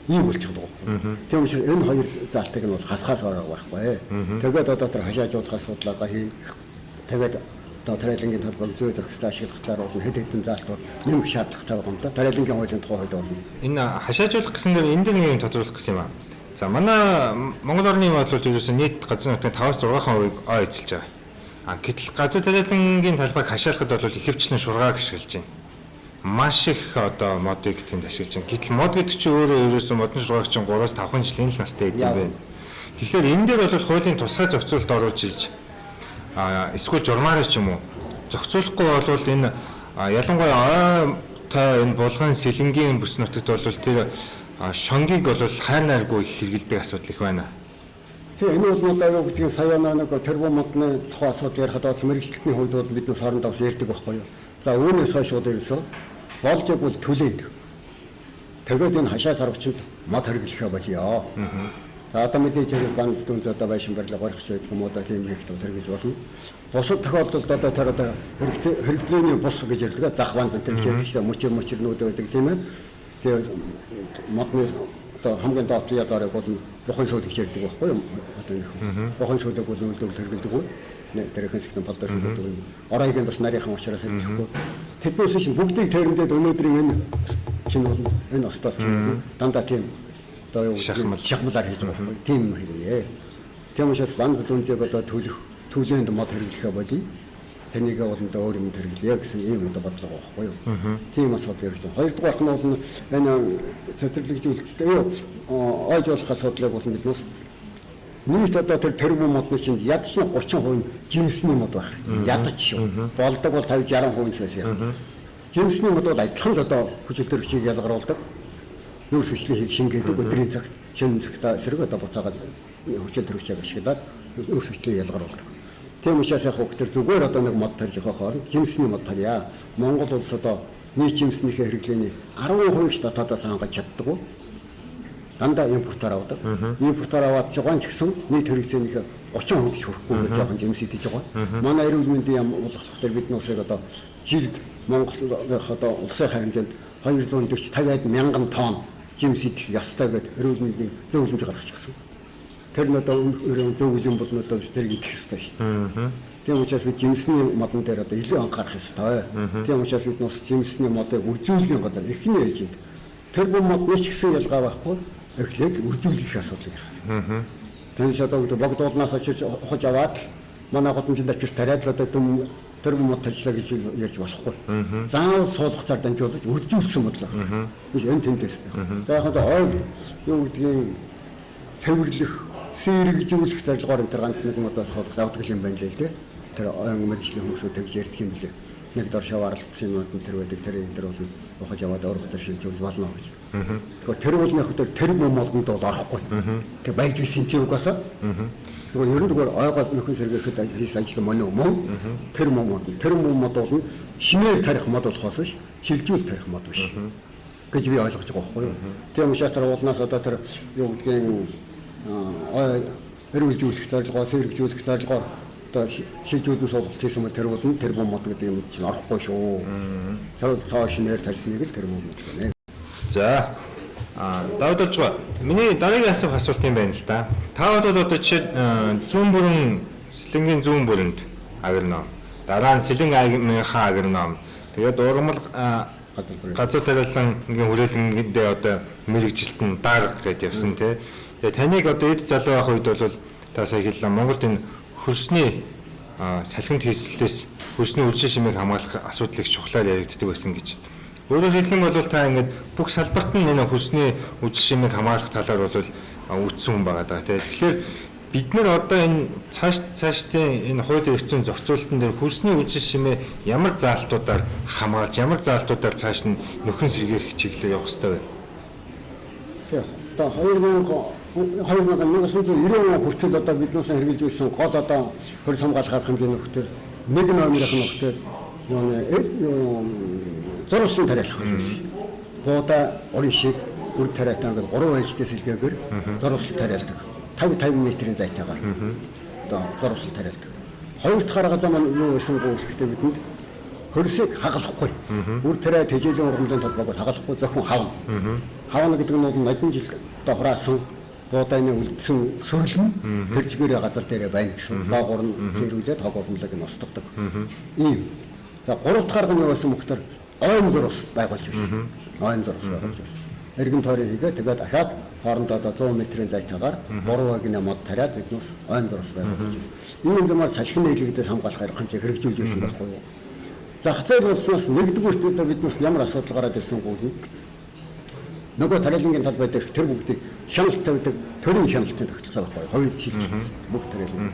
B: ийм болчих байгаа. Тийм учраас энэ хоёр заалтыг нь бол хасхаас орох байхгүй. Тэгээд одоо тэр хашаажуулах асуудлаагаа хий. Тэгээд одоо тариалангийн талбайг зүй зохистой ашиглахлаар бол хэд хэдэн заалтууд нэмэх шаардлагатай байгаа юм да. Тариалангийн хуулийн тухай хууль болно.
A: Энэ хашаажуулах гэсэн дээр энэ дээр нэг юм тодруулах гэсэн юм аа. За манай Монгол орны бодлол ерөөсөн нийт газрын нутгийн 5-6% ой эзэлж байгаа. Гэтэл газар тариалангийн талбайг хашаалахад бол ихэвчлэн шургааг ашиглаж байна. Маш их одоо модыг тэнд ашиглаж байна. Гэтэл мод гэдэг чинь өөрөө ерөөсөн модон шургаагч 3-5 жилийн л настай эзэн байна. Тэгэхээр энэ дээр бол хуулийн тусгай зохицуулалт оруулж ирж эсвэл журмаараа ч юм уу зохицуулахгүй бол энэ ялангуяа ойтой энэ булган сэлэнгийн бүс нутагт бол тэр шонгийг бол хайрнааргүй их хэрэгэлдэг асуудал их байна.
B: Тэгээ энэ бол одоо юу гэдгийг сая нэг тэрбум модны тухай асуудал ярихад бол мэрэгчлэлтний хувьд бол бид нөх хоорондоо ярьдаг байхгүй юу. За үүнээс хойш бол ерөөсөө болж игэл түлээд. Тэгээд энэ хашаа сарвчид мод хэрэглэхэ болёо. За одоо мэдээж хэрэг банк дүнз одоо байшин барилга горих шиг юм одоо тийм их хэрэгж болно. Бусад тохиолдолд одоо тэр одоо хэрэглээний бус гэж ярьдаг зах банк тэр гэсэн мөчрнүүд байдаг тийм ээ. Тэгээд модны одоо хамгийн доод язаарыг бол бохын сууд гэж ярьдаг байхгүй юу? Одоо энэ бохын суудаг бол үйлдвэр хэрэглэдэг үү? Тэр хэсэгт болдоос гэдэг юм. Оройгийн бас нарийнхан учраас хэлэхгүй. Тэднээс чинь бүгдийг тойромдод өнөөдрийн энэ чинь бол энэ остол чинь дандаа тийм одоо юу шахмалаар хийж байгаа юм. Тийм юм хэрэг. Тийм учраас банк дүнзэг одоо төлөөнд мод хэрэглэхэ болий. Тэрнийг бол одоо өөр юм хэрэглэе гэсэн ийм одоо бодлого байхгүй юу. Тийм асуудал ярьж байна. Хоёрдугаар нь бол энэ цэцэрлэгжүүлэлт ойж болох асуудлыг бол биднээс нийт одоо тэр тэрбум модны чинь ядч нь 30% жимсний мод байх. Ядч шүү. Болдог бол 50-60% ч байсан. Жимсний мод бол адилхан л одоо хүчил төрөгчийг ялгаруулдаг. Нүүрс хүчлийн хийг шингээдэг өдрийн цагт шинэ цагтаа эсрэг одоо буцаагаад хүчил төрөгчийг ашиглаад нүүрс хүчлийн ялгаруулдаг. Тийм учраас яг хөтөр зүгээр одоо нэг мод тарж явах хооронд жимсний мод тарья. Монгол улс одоо нийт жимснийхээ хэрэглээний 10% ч дотоодоос хангаж чаддаг. Дандаа импортоор авдаг. Импортоор аваад жогоон ч гэсэн нийт хэрэгцээнийхээ 30% ч хүрэхгүй гэж жоохон жимс идэж байгаа. Манай эрүүл мэндийн яам болохоор бид нуусыг одоо жилд Монголынх одоо улсын хэмжээнд 240-50 мянган тонн жимс идэх ёстой гэдэг эрүүл мэндийн зөвлөмж гаргачихсан. Тэр нь одоо зөвлөм бол одоо бид тэрийг идэх ёстой шүү дээ. Тийм учраас бид жимсний модон дээр одоо илүү анхаарах ёстой. Тийм учраас бид нус жимсний модыг үржүүлэхийн газар эхний ээлж энэ тэрбум мод ч гэсэн ялгаа байхгүй эхлээд үржүүлэх асуудал ярих. Тэгээс одоо богдуулнаас очиж ухаж аваад манай годомжинд очиж тариад л одоо тэрбум мод тарьчлаа гэж ярьж болохгүй. Заавал суулгах цаар дамжуулж үржүүлсэн бодлоо. Биш энэ тэмдээс. За яг одоо ой юу гэдгийг цэвэрлэх, сэргижүүлэх зорилгоор энэ ганц нэг модоо суулгах авдаг юм байна л дээ. Тэр ойн мэргэжлийн хүмүүсүүд тэгж ярьдаг юм билээ. Нэг дор шаваарлцсан юм тэр байдаг тэр энэ дэр бол ухаж аваад өөр газар шилжүүлж болно гэж. Тэгэхээр тэр бол нэг хөтөр тэр момолдонд бол орохгүй. Тэг байж исэн чи угаасаа. Тэгэхээр ерөн зүгээр ойгоос нөхөн сэргээхэд хийсэн ажил мөн тэр момод бол шинээр тарих мод болохоос биш шилжүүл тарих мод биш. гэж би ойлгож байгаа байхгүй юу. Тийм учраас тэр уулнаас одоо тэр юу гэдгийг эрүүлжүүлэх зорилгоо, сэргийлжүүлэх зорилгоор одоо шийдвэрүүд суулгалт хийсэн мэт тэр бол тэр бомбод гэдэг юм чинь орохгүй шүү. Цаа шинээр тарьсныг л тэр бомбод гэнэ.
A: За давдалж байгаа. Миний дараагийн асуулт юм байна л да. Та бол одоо жишээ зүүн бүрэн Сэлэнгийн зүүн бүрэнд агирно. Дараа нь Сэлэн аймынхаа агирно. Тэгээд ургамал газар тариалангийн хүрээлэнгиндээ одоо мэрэгжилтэн дарга гэдээ явсан тий. Тэгээд таныг одоо эд залуу байх үед бол та сая хэллээ Монголд энэ хөрсний салхинд хийслээс хөрсний үлжин шимийг хамгаалах асуудлыг чухлаар яригддаг байсан гэж. Өөрөөр хэлэх юм бол та ингээд бүх салбарт нь энэ хөрсний үлжин шимийг хамгаалах талаар бол үтсэн хүн байгаа даа тий. Тэгэхээр бид нар одоо энэ цаашдын энэ хуулийн эрхцэн зохицуулалтын дээр хөрсний үлжин шимээ ямар заалтуудаар хамгаалж, ямар заалтуудаар цааш нь нөхөн сэргээх чиглэлээр явах хэрэгтэй вэ?
B: Одоо 2090 хүртэл одоо биднээс хэрэгжилж байсан гол одоо хөрс хамгаалах арга хэмжээний нөхдөр нэг номерын нөхдөр зурсан тариалах байсан. Бууда орон шиг үр тариатай ингээд 3 ээлжтэй сэлгээгээр зурсан тариалдаг. 50 метрийн зайтайгаар одоо зурсан тариалдаг. Хоёр дахь арга зам нь юу байсан бэ гэхдээ бидэнд хөрсийг хагалахгүй. Үр тариа тэжээлийн ургамлын толгойг хагалахгүй зөвхөн хавна. Хавна гэдэг нь бол нодон жил одоо хураасан бууданы үлдсэн сүрлэн тэр чигээр газар дээр байна гэсэн. Доогуур нь зэрүүлээд хог ургамлыг нь устгадаг. Ийм. За гурав дахь арга нь юу байсан бэ гэхээр ойн зурс байгуулж байсан. Ойн зурс байгуулж байсан. Эргэн тойрон хийгээ тэгээд дахиад хоорондоо 100 метрийн зайтайгаар 3 гинэ мод тариад биднээс ойн зурс байгуулж байсан. Ийм юмар салхин нийлэгдээс хамгаалах арга хэмжээ хэрэгжүүлж байсан байхгүй юу? Зах зээл болсноос нэгдүгüүртээ биднээс ямар асуудал гараад ирсэн гүйл нөгөө тариалангийн талбай дээр тэр бүгдийг хяналт тавьдаг төрийн хяналтын тогтолцоо байхгүй юу? Хоёр шилжүүлсэн бүх тариалан.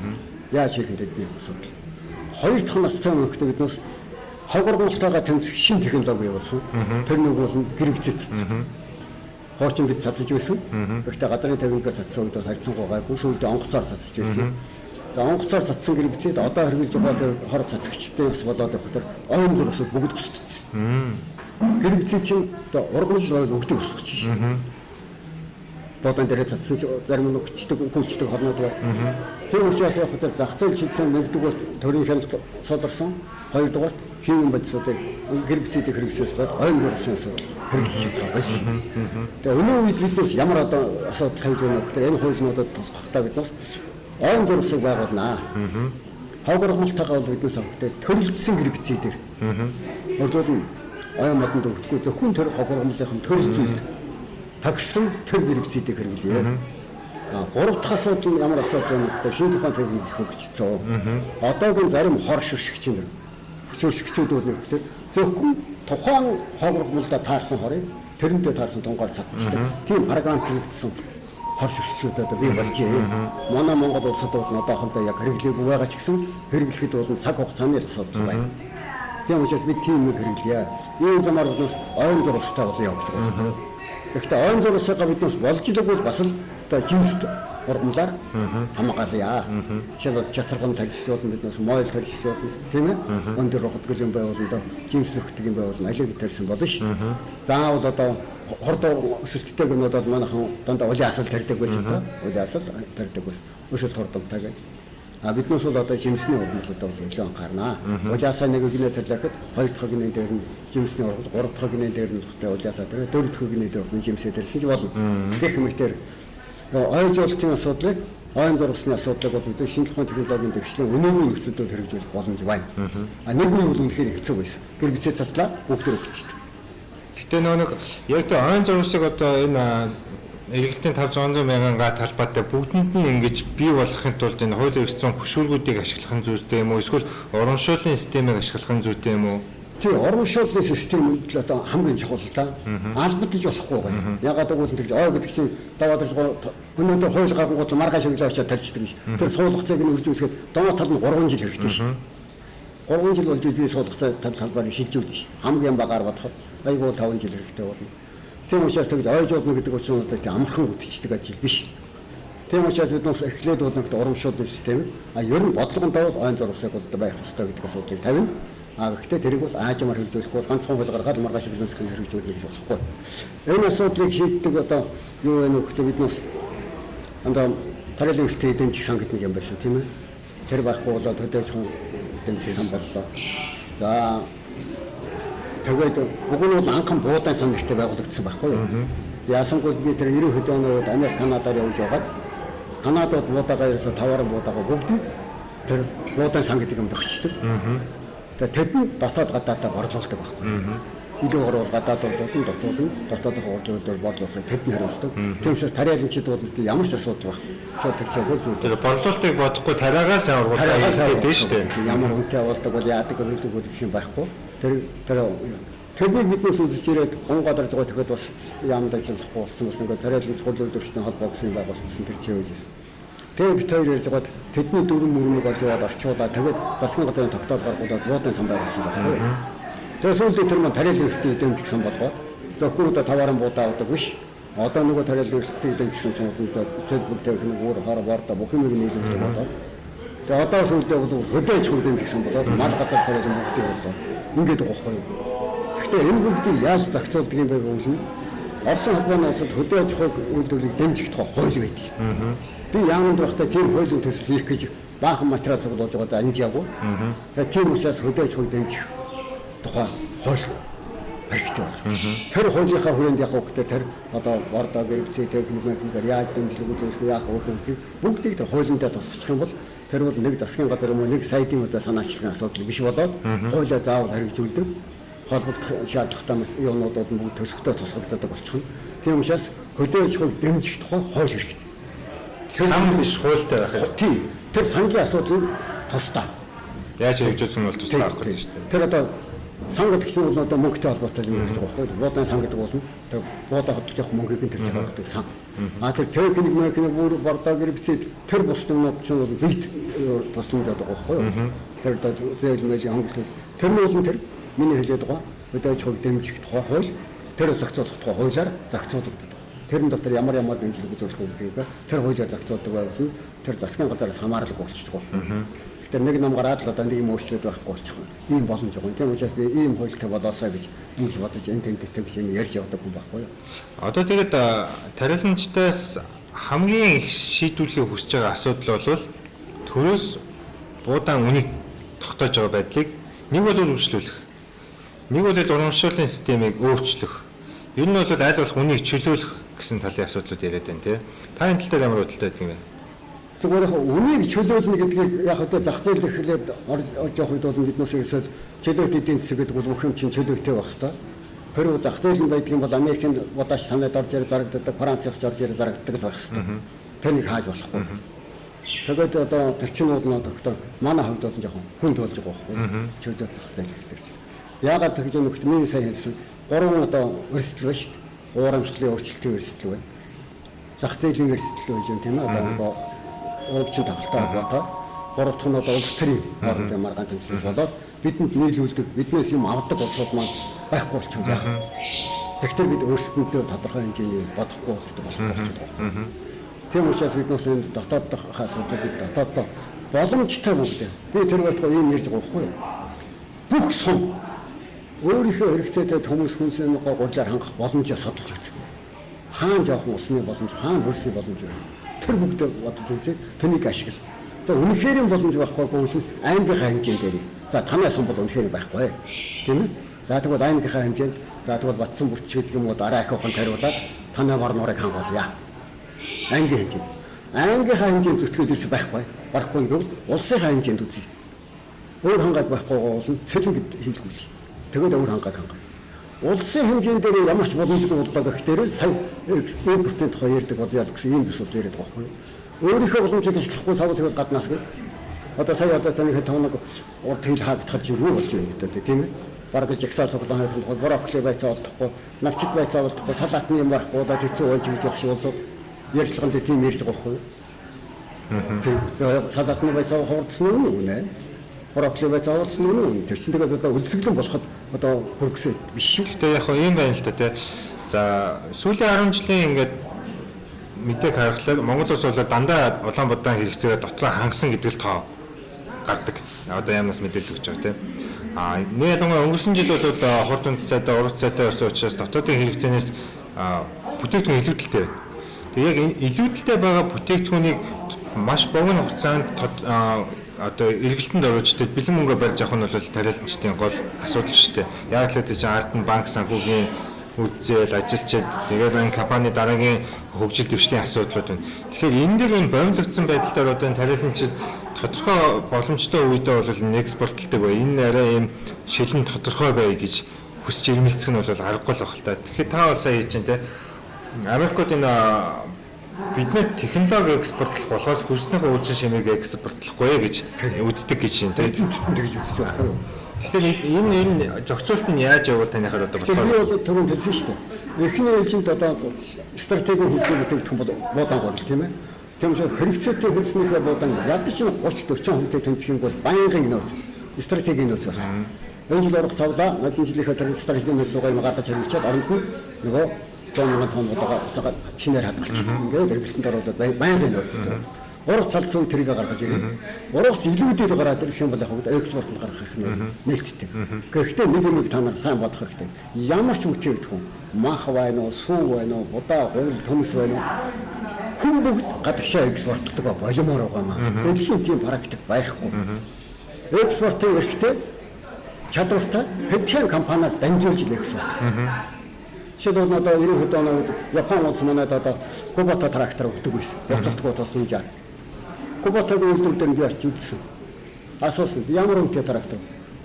B: Яаж хийх вэ бидний асуудал. Хоёр дахь настай нөхдөд биднээс хог ургамалтайгаа тэмцэх шин технологи явуулсан. Тэр нэг бол гэрвцэт цэцсэн. Хоочин бид цацж байсан. Гэхдээ газрын техникээр цацсан үед харьцангуй гайгүй сүүлдээ онгоцоор цацж байсан. За онгоцоор цацсан гэрвцэд одоо хэрглэж байгаа тэр хор цацгчдын бас болоод явах тэр ойн зурсууд бүгд өсөлтсөн. Гэрвцэд чинь ургамал өгдөг өсгөж шүү дээ. Буудан дээр цацсан зарим нь өчтөг хүлчдэг хорнууд байна. Тэр учраас яг тэр зах зээл шийдсэн нэгдүгээр төрийн хяналт суулгарсан. Хоёрдугаар хийм бодисуудыг гэрвцэдийг хэрэгжүүлж бод ойн зурсаас хэрэгжиж чадах байсан. Тэгээ өнөө үед биднээс ямар одоо асуудал тавьж байна гэхээр энэ хуулиудад тусгахтаа биднээс ойн зурсыг байгуулнаа. Хог ургамалтайгаа бол биднээс авахтай төрөлжсөн гэрвцэдээр. Өөрөөр нь ойн модонд өгдөхгүй зөвхөн тэр хог ургамлынхан төрөлжүүлэлт тагсан тэр гэрвцэдийг хэрэглэе. Гурав дахь асуудал нь ямар асуудал вэ гэхээр шинэ тухайн техник хөгжсөн. Одоогийн зарим хор шүршигч нь хөшөөршигчүүд бол нэгтэй зөвхөн тухайн хог ургамлда таарсан хорыг тэрэндээ таарсан тунгаар цацдаг. Тийм програмчлагдсан хор шүршигчүүд одоо бий болжээ. Манай Монгол улсад бол одоохондоо яг хэрэглээгүй байгаа ч гэсэн хэрэглэхэд бол цаг хугацааны асуудал байна. Тийм учраас бид тийм нэг хэрэглэе. Ийм замаар бол ойн зурстай бол явж байгаа. Гэхдээ ойн зурсгаа биднээс болж идэг бол бас л одоо жимст ургамлаар хамгаалъя. Жишээлбэл чацарган тарьшуулна биднээс мойл тарьшуулна тийм ээ. Өндөр рухтгал юм байвал одоо жимс нөхдөг юм байвал алиг тарьсан болно шүү дээ. Заавал одоо хордоо өсөлттэй гэнүүд манайхан дандаа улаасал тарьдаг байсан та. Улаасал тарьдаг байсан. Өсөлт хордомтой гэж. Биднээс бол одоо жимсний ургамлууд бол нөлөө анхаарнаа. Улаасаа нэг гинэ тэрлэхэд хоёр дахь гинэ дээр нь жимсний ургамл, гурав дахь гинэ дээр нь улаасаа тэр дөрөв дахь гинэ дээр нь жимсээ тэрсэн ч болно. Гэх мэтээр ойжуулалтын асуудлыг, ойн зурсны асуудлыг бол бид шинэ тухайн технологийн дэвшлэн өнөөгийн нөхцөлөд хэрэгжүүлэх боломж байна. Нэг нь бол үнэхээр хэцүү байсан. Гэр бицээ цаслаа бүгд өгчдөг.
A: Гэтэ нэг яг тэ ойн зурсыг одоо энэ эргэлтийн 500 мянга талбайтай бүгдэнд нь ингэж бий болгохын тулд энэ хууль эрх зүйн хөшүүргүүдийг ашиглах нь зүйтэй юм уу? Эсвэл урамшууллын системийг ашиглах нь зүйтэй юм уу?
B: Тийм, урамшууллын систем л одоо хамгийн чухал та. Албадж болохгүй байна. Ягаад гэвэл тэгж ой гэдэг чинь даваад өнөөдөр хууль гаргангууд маргааш өглөө очиад тарьчихдаг ш. Тэр суулгацыг нь үржүүлэхэд доод тал нь 3 жил хэрэгтэй ш. 3 жил болж би суулгацаа талбарыг шилжүүлнэ ш. Хамгийн багаар бодоход айгүй 5 жил хэрэгтэй болно. Тийм учраас тэгж ойжуулна гэдэг учраас одоо тийм амархан үтчихдэг ажил биш. Тийм учраас бид нас эхлээд бол нэг урамшууллын систем ер нь бодлогонд бол ойн зурсыг бол байх ёстой гэдэг асуудлыг тавина. Гэхдээ тэрийг бол аажмаар хэрэгжүүлэх бол ганцхан хууль гаргаад маргааш бизнес хэрэгжүүлэх гэж болохгүй. Энэ асуудлыг шийддэг одоо юу вэ нөхдөд биднээс андаа тариалан эрхтэй эдэмжих сан гэдэг юм байсан тийм ээ. Тэр байхгүй болоод хөдөөжин эдэмжих сан боллоо. За тэгээд уг нь бол анхан буудаан сан нэртэй байгуулагдсан байхгүй юу? Яасангүй би тэр 90 оны үед Америк Канадаар явж байгаад Канадад буудаага ерөөсө тавааран буудаага бүгдийг тэр буудаан сан гэдэг юмд өгчдөг. Тэгээд тэд нь дотоод гадаадаа борлуулдаг байхгүй. Илүү орол гадаад болон дотоодын хуулиудаар борлуулах тэд нь хариуцдаг. Тиймээс тариаланчид бол ямар ч асуудал байх. Шууд тэр чигээр зүйл.
A: Тэр борлуулалтыг бодохгүй тариагаа сайн ургуулдаг гэдэг шүү дээ.
B: Ямар үнэтэй болдог бол яадаг гэдэг юм байхгүй. Тэрнийг биднээс үзэж ирээд онгоодорж байгаа тэгэхэд бас яамд ажиллахгүй болсон бас ингээд тариалан цуглал үйлдвэрчдийн холбоо гэсэн байгуулсан тэр чинь үжис. Тэгээд бид хоёр ярьж байгаад тэдний дөрвөн мөрмөг олж яваад орчуулаад тэгээд засгийн газрын тогтоол гаргуулад буудан сан байгуулсан байхгүй. Тэгээд сүүлдээ тэр маань тариалан ихтэй эдэмжих сан болгоод зөвхөн тавааран буудаа авдаг биш. Одоо нөгөө тариалан ихтэй эдэмжих сан цуглалд цэд бүгдээ нэг өөр хараа варда бүх юмыг нийлүүлдэг болоод тэгээд одоо сүүлдээ бол хөдөөж эдэмжих сан болоод мал газар тариалан бүгдийг болоо. Ингээд байгаа байхгүй. Тэгэхээр энэ бүгдийг яаж зохицуулдаг юм бэ гэвэл Орсын холбооны улсад хөдөө аж ахуйг үйлдвэрлэлийг дэмжих тухай хууль байдаг. Би яамд байхдаа тийм хуулийн төсөл хийх гэж баахан материал цуглуулж байгаад амжаагүй. Тэгээд тийм учраас хөдөө аж ахуйг дэмжих тухай хууль хэрэгтэй байна. Тэр хуулийнхаа хүрээнд яг хөөхтэй тэр одоо бордоо гэрвцээ техникээр яаж дэмжлэг үзүүлэх яах вэ бүгдийг тэр хуулиндаа тусгах юм бол тэр бол нэг засгийн газар юм уу нэг сайдын одоо санаачлагын асуудал биш болоод хуулиа заавал хэрэгжүүлдэг. Холбогдох шаардлагатай юмнуудад бүгд төсөвтэй тусгагддаг болчихно. Тийм учраас хөдөө аж ахуйг дэмжих тухай хууль хэрэгтэй.
A: Сан биш хуультай байх юм.
B: Тийм. Тэр сангийн асуудал тусдаа.
A: Яаж хэрэгжүүлэх нь бол тусдаа авах гэдэг шүү дээ.
B: Тэр одоо сан гэдэг чинь бол одоо мөнгөтэй холбоотой юм гэж байгаа байхгүй. Буудаан сан гэдэг бол тэр буудаа хөдөлж явах мөнгөийг тэр гаргадаг сан. Тэр техник мөнгөний бүр бордоо гэрвцээ тэр бус юмнууд чинь бол бит тусламж байдаг байхгүй. Тэр одоо зээл мэлийн хөнгөлт тэр нь бол тэр миний хэлээд байгаа хөдөө аж ахуйг дэмжих тухай хууль тэр зохицуулах тухай хуулиар зохицуулагддаг. Тэрэн дотор ямар дэмжлэг үзүүлэх үгтэйг тэр хуулиар зохицуулдаг байвал тэр засгийн газараас хамаарал болчихдог. Тэгэхээр нэг ном гараад л одоо нэг юм өөрчлөлт байхгүй болчих. Ийм боломж байгаа. Тийм учраас би ийм хуультай болоосаа гэж ингэж бодож энэ тэнтэй гэж юм ярьж явдаг юм байхгүй юу?
A: Одоо тэгээд тариаланчдаас хамгийн их шийдвэрлэхийг хүсэж байгаа асуудал бол төрөөс буудаан үнийг тогтоож байгаа байдлыг нэг бол үргэлжлүүлэх. Нэг бол урамшууллын системийг өөрчлөх. Ер нь бол аль болох үнийг чөлөөлөх гэсэн талын асуудлууд яриад байна тий. Та энэ тал дээр ямар бодолтой байдаг юм бэ?
B: Зүгээр яг үнийг чөлөөлнө гэдгийг яг одоо зах зээл эхлээд орж явах үед бол биднээс ерөөсөө чөлөөт эдийн засаг гэдэг бол бүх юм чинь чөлөөтэй байх хэрэгтэй. Хэрвээ зах зээл нь байдаг юм бол Америкийн бодооч танад орж ирээ зарагддаг, Францч орж ирээ зарагддаг л байх хэрэгтэй. Тэнийг хааж болохгүй. Тэгээд одоо төрчнүүд нь доктор манай хувьд бол жоохон хүнд болж байгаа байхгүй. Чөлөөт зах зээл ихтэй. Яагаад тэгж нөхд миний сайн хэлсэн 3 одоо өрсөлдөл ба шүү дээ. Уурамчлалын өөрчлөлтийн өрсөлдөл байна. Зах зээлийн өрсөлдөл гэж юм тийм ээ. Одоо өвчин тоглолтоор бодоо. 3 дахь нь одоо улс төрийн хоорондын маргаан тэмцээс болоод бидэнд нийлүүлдэг, биднээс юм авдаг улсууд маань байхгүй болчихсон байх. Тэгэхээр бид өөрсдөндөө тодорхой хэмжээний бодохгүй болчихдог. Тийм учраас биднээс энэ дотооддох асуудал бид дотооддоо боломжтой бүгд. Би тэр байтугай ийм ярьж байгаа байхгүй юу? Бүх сум өөрийнхөө хэрэгцээтэй хүмүүс хүнсний гурлаар хангах боломжоо судалж үзье. Хаана жоохон усны боломж, хаана хөрсний боломж вэ? Тэр бүгд бодож үзье. Тэнийг ашигла. За үнэхээр боломж байхгүй бол аймгийнхаа хэмжээнд дээр. За танаас бол үнэхээр байхгүй. Тийм ээ? За тэгвэл аймгийнхаа хэмжээнд, за тэгвэл Батсан бүрч гэдэг юм уу дараа ахиухан тариулаад танай бар нуурыг хангуулъя. Аймгийн хэмжээнд. Аймгийнхаа хэмжээнд зүтгэл ирсэн байхгүй. Барахгүй гэвэл улсынхаа хэмжээнд үзье. Өөр хангаад байхгүй бол цэлэн хийлгүүл. Тэгээд өөр хангаад хангав. Улсын хэмжээнд дээр ямар ч боломжгүй боллоо гэхээр сая импортын тухай ярьдаг бол яа гэсэн ийм асуудал яриад байгаа байхгүй. Өөрийнхөө боломжийг ашиглахгүй савд тэгэл гаднаас гээд одоо сая одоо таны тавнаг урд хил хаагдах чинь юу болж байна гэдэг тийм ээ. Бараг жигсаал суглаан хайхын брокколи байцаа олдохгүй, навчит байцаа олдохгүй, салаатны юм байхгүй болоод хэцүү болж гэж багш улсууд ярьцлаганд тийм ярьж байгаа байхгүй. Тийм салаатны байцаа хурдсан уу нэ? Брокколи байцаа олдсон уу? Тэр чинь тэгээд одоо өлсгөлэн болоход одоо хөргөсөд биш шүү.
A: Гэтэ яг ийм байна л да тий. За сүүлийн 10 жилийн ингээд мэдээг харахад Монгол улс бол дандаа Улаанбаатарын хэрэгцээгээ дотроо хангасан гэдэг л тоо гардаг. Одоо ямнаас мэдээлэл өгч байгаа тий. Нэг ялангуяа өнгөрсөн жил бол хурд үнд сайтай, урт сайтай байсан учраас дотоодын хэрэгцээнээс бүтээгдэхүүн илүүдэлтэй. Тэгээ яг илүүдэлтэй байгаа бүтээгдэхүүнийг маш богино хугацаанд одоо эргэлтэнд оруулжтэй бэлэн мөнгө барьж авах нь бол тариаланчдын гол асуудал шүү дээ. Яг л үгүй чинь ард нь банк санхүүгийн үйлдэл ажилчид тэгээд энэ компани дараагийн хөгжил дэвшлийн асуудлууд байна. Тэгэхээр энэ дээр энэ боомлогдсон байдал дээр одоо энэ тариаланчид тодорхой боломжтой үедээ бол экспортлдог бай. Энэ арай ийм шилэн тодорхой бай гэж хүсч ирмэлцэх нь бол аргагүй л байх л та. Тэгэхээр та бол сая хийж дээ. Америкууд энэ бидний технологи экспортлох болохоос хөрснөхийн үйлчин шимийг экспортлохгүй гэж үздэг гэж юм тийм
B: тэгж үзэж байгаа юм.
A: Тэгэхээр энэ зохицуулт нь яаж явуул танихаар одоо болохоор
B: би бол түрүүнд хэлсэн шүү дээ. Эхний ээлжинд одоо стратегийн хөлсөөр бүтээгдэхүүн бол буудаан гол тийм ээ. Тийм учраас хэрэгцээтэй хөлснийхээ буудаан ядаж нь 30-40 хүнтэй тэнцэх юм бол байнгын нөөц стратегийн нөөц байна. Энэ жил орох цавлаа одон жилийнхээ тэр стратегийн нөөцөөр гаргаж хэрэгжээд оронд нь нөгөө 100,000 тонн удаага шинээр хадгалчихсан. Ингээд эргэлтэнд оруулаад байнгын нөөц. Урах цалцсан тэрийг гаргаж ирнэ. Урахс илүүдээр гараад ирэх юм бол яг экспортод гаргах хэрэг нь нээлттэй. Гэхдээ нэг та нар сайн бодох хэрэгтэй. Ямар ч бүтээгдэхүүн мах байна уу, сүү байна уу, будаа, гуйл, төмс байна уу хүн бүгд гадагшаа экспортлдог болимоор байгаа маа. Дэлхийн тийм практик байхгүй. Экспортын эрхтэй чадвартай хэдхэн компаниар дамжуулж экспорт. Жишээлбэл одоо 90 оноо Япон улс манайд одоо Kubota трактор өгдөг байсан. Боцолтгоо тосон жаар. Kubota-гийн үйлдвэр дээр би очиж үзсэн. Асуусан ямар үнэтэй трактор?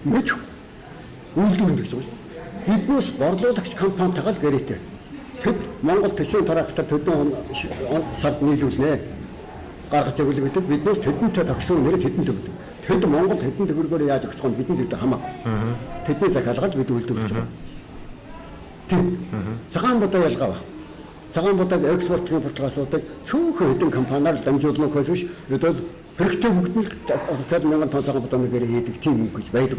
B: Мэд үйлдвэр гэж байна. Биднээс борлуулагч компанитайгаа л гэрээтэй. Тэд Монгол төсөө трактор төдөн сард нийлүүлнэ. Гаргаж өгөл гэдэг биднээс тэдэнтэй тогсон нэр тэдэнд өгдөг. Тэд Монгол хэдэн төгрөгөөр яаж өгөх вэ? Бидний дэвтэ хамаагүй. Тэдний захиалгад бид үйлдвэрлэж байгаа. Тийм. Цагаан будаа ялгаа байна. Цагаан будааг экспортын порталуудыг цөөхөн хэдэн компаниар дамжуулнах хойш биш. Өдөө хэрэгтэй бүгд нь 1000 тонн цагаан будаанаар хийдэг тийм үг гэж байдаг.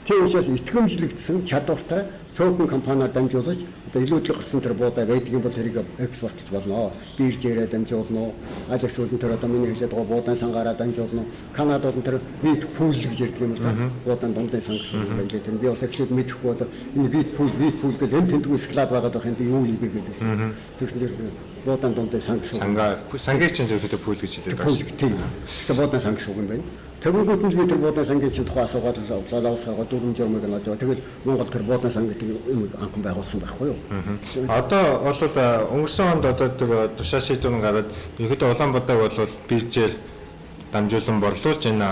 B: Тийм учраас итгэмжлэгдсэн чадвартай цөөхөн компаниар дамжуулж одоо илүүдлэг гарсан тэр буудаа байдаг юм бол тэрийг экспортлж болно. Биржээрээ дамжуулна уу? Аль эсвэл тэр одоо миний хэлээд байгаа буудаан сангаараа дамжуулна уу? Канадад тэр бит пул гэж ярьдаг юм да. Буудаан дундын санг гэсэн үг байлээ. Тэр би бас эхлээд мэдэхгүй одоо энэ бит пул гэдэг энэ тэндэг склад байгаад байх юм би юу юм бэ гэдэг. Тэгсэн чинь буудаан дундын санг гэсэн.
A: Сангийн чинь зөвхөн пул гэж хэлээд
B: байна. Тийм. Тэр буудаан санг гэсэн үг юм байна. Тэгвэл бид тэр буудаан сангийн чинь тухай асуугаад лалаусаага 400 мөнгө нэж байгаа. Тэгэл Монгол тэр буудаан сан гэдэг юм анхан байгуулсан байхгүй юу?
A: Одоо бол өнгөрсөн онд одоо тэр тушаа шийдвэр гараад ерөөдөө Улаанбаатарыг бол биржээр дамжуулан борлуулж энэ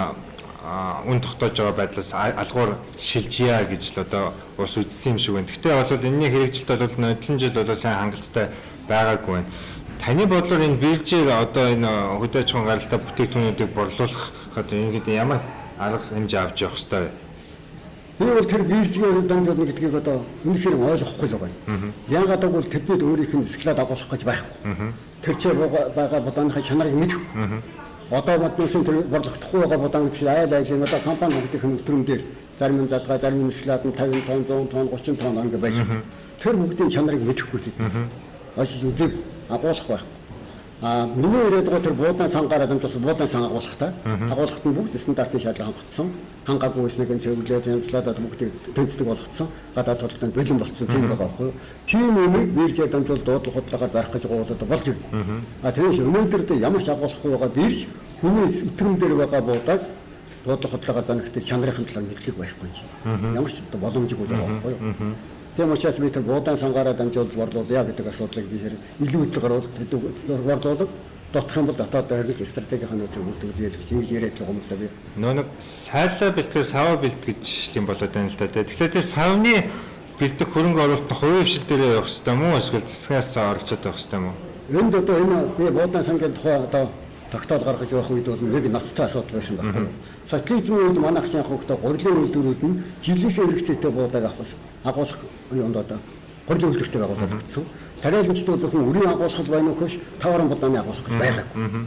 A: үн тогтоож байгаа байдлаас алгуур шилжийе гэж л одоо ус үзсэн юм шиг байна. Гэхдээ бол энэний хэрэгжилт бол нодлон жил бол сайн хангалттай байгаагүй байна. Таны бодлоор энэ биржээр одоо энэ хөдөө аж ахуйн гаралтай бүтээгдэхүүнүүдийг борлуулах одоо ингээд ямар арга хэмжээ авч явах хэрэгтэй вэ?
B: Би бол тэр биржээр дамжуулна гэдгийг одоо үнэхээр ойлгохгүй л байна. Яагаад гэвэл тэдний өөрийнх нь склад агуулах гэж байхгүй. Тэр чи байгаа будааныхаа чанарыг мэдв. Одоо моднуусын тэр борлогдохгүй байгаа будаан гэж айл айлын одоо компани бүгдийнх нь өдрөн дээр зарим нь задгаа, зарим нь склад нь 50 тонн, 100 тонн, 30 тонн ингэ байж. Тэр бүгдийн чанарыг мэдэхгүй тийм. Очиж үзэг агуулах байхгүй. Миний ирээд байгаа тэр буудаан сангаараа дамжуулсан буудаан сан агуулгатай. Агуулгад нь бүгд стандартын шалган хангагдсан. Хангаагүй байсныг цэвэрлээд янзлаад бүгд тэнцдэг болгоцсон. Гадаад толгойд бэлэн болцсон тийм байгаа байхгүй. Тийм үнийг биржээр дамжуул дуудлага худлаагаар зарах гэж гоодлоо болж байна. Тэгээс өнөөдөр ямар ч агуулахгүй байгаа бирж хүний өтрөн дээр байгаа буудааг дуудлага худлаагаар зарах тэр чанарын талаар мэдлэг байхгүй юм. Ямар ч боломжгүй байгаа байхгүй. Тийм учраас би тэр буудаан сангаараа дамжуулж борлуулъя гэдэг асуудлыг би илүү хөдөл гаруул борлуулдаг. Дотох юм бол дотоод хэрэгж стратегийн нөөцөөр үүдэл гэж ингэж яриад байгаа юм да би.
A: Нэг сайлаа бэлтгэл сав бэлтгэж юм болоод байна л да. Тэгэхээр тэр савны бэлтгэх хөрөнгө оруулалтын хувийн хвшил дээр явах хэрэгтэй мүү эсвэл засгаас оролцоод байх хэрэгтэй мүү?
B: Энд одоо энэ би буудаан сангийн тухай одоо тогтоол гаргаж явах үед бол нэг ноцтой асуудал байсан байна. Сателлитийн үед манайх чинь хөвгтө гурилын үйлдвэрүүд нь жилийнхээ хэрэгцээтэй буудааг агуулах юунд одоо гурилын үйлдвэртэй агуулдаг гэсэн. Тариаланчдууд зөвхөн үрийн агуулах байна уу гэш тавран будааны агуулах гэж байгаагүй.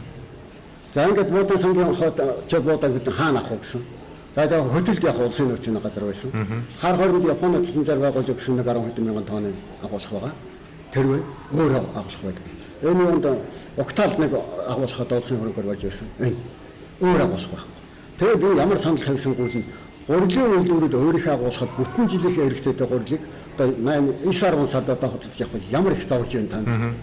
B: За ингээд буудаан сангийн хот буудааг бид хаана авах вэ гэсэн. За тэгээ хөтөлд явах улсын нөөцийн газар байсан. Хар хооронд Японы төсөндөр байгуулж өгсөн 10,000 тонны агуулах байгаа. Тэр өөр агуулах байдаг. Энэ юунд окталд нэг агуулахад улсын хөрөнгөөр болж байсан. Энэ өөр агуулах байхгүй. Тэгээ би ямар санал тавьсангүй нь гурилын үйлдвэрүүд өөрийнхөө агуулхад бүтэн жилийнхээ хэрэгцээтэй гурилыг одоо 9-10 сард одоо хөдөлж явах бол ямар их зовж байна танд.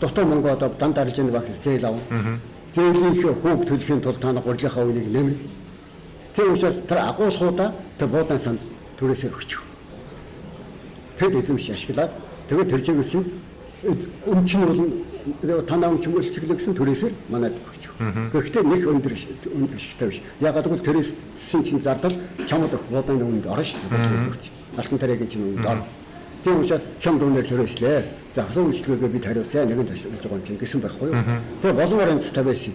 B: Дотоо мөнгө одоо дандаа арилжааны банк зээл авна. Зээлийнхээ хүүг төлөхийн тулд та гурилынхаа үнийг нэмнэ. Тэр учраас тэр агуулхуудаа тэр буудан санд түрээсээ өгчих. Тэд эзэмш ашиглаад тэгээд тэр чигээс өмчн бол танаа өмч үйлчлэг гэсэн түрээсээр манайд өгчих. Гэхдээ нэг өндөр ашигтай биш. Ягаад гэвэл тэрээс чинь зардал чамд буудан өмнөд орно шүү дээ. Алтан тариагийн чинь өмнөд орно. Тийм учраас чамд өндөр түрээслээ. За хасуу үйлчлэгээ бид хариуцаа нэгэн ташилж байгаа юм чинь гэсэн байхгүй юу. Тэгээ болмоор энэ тавьсан.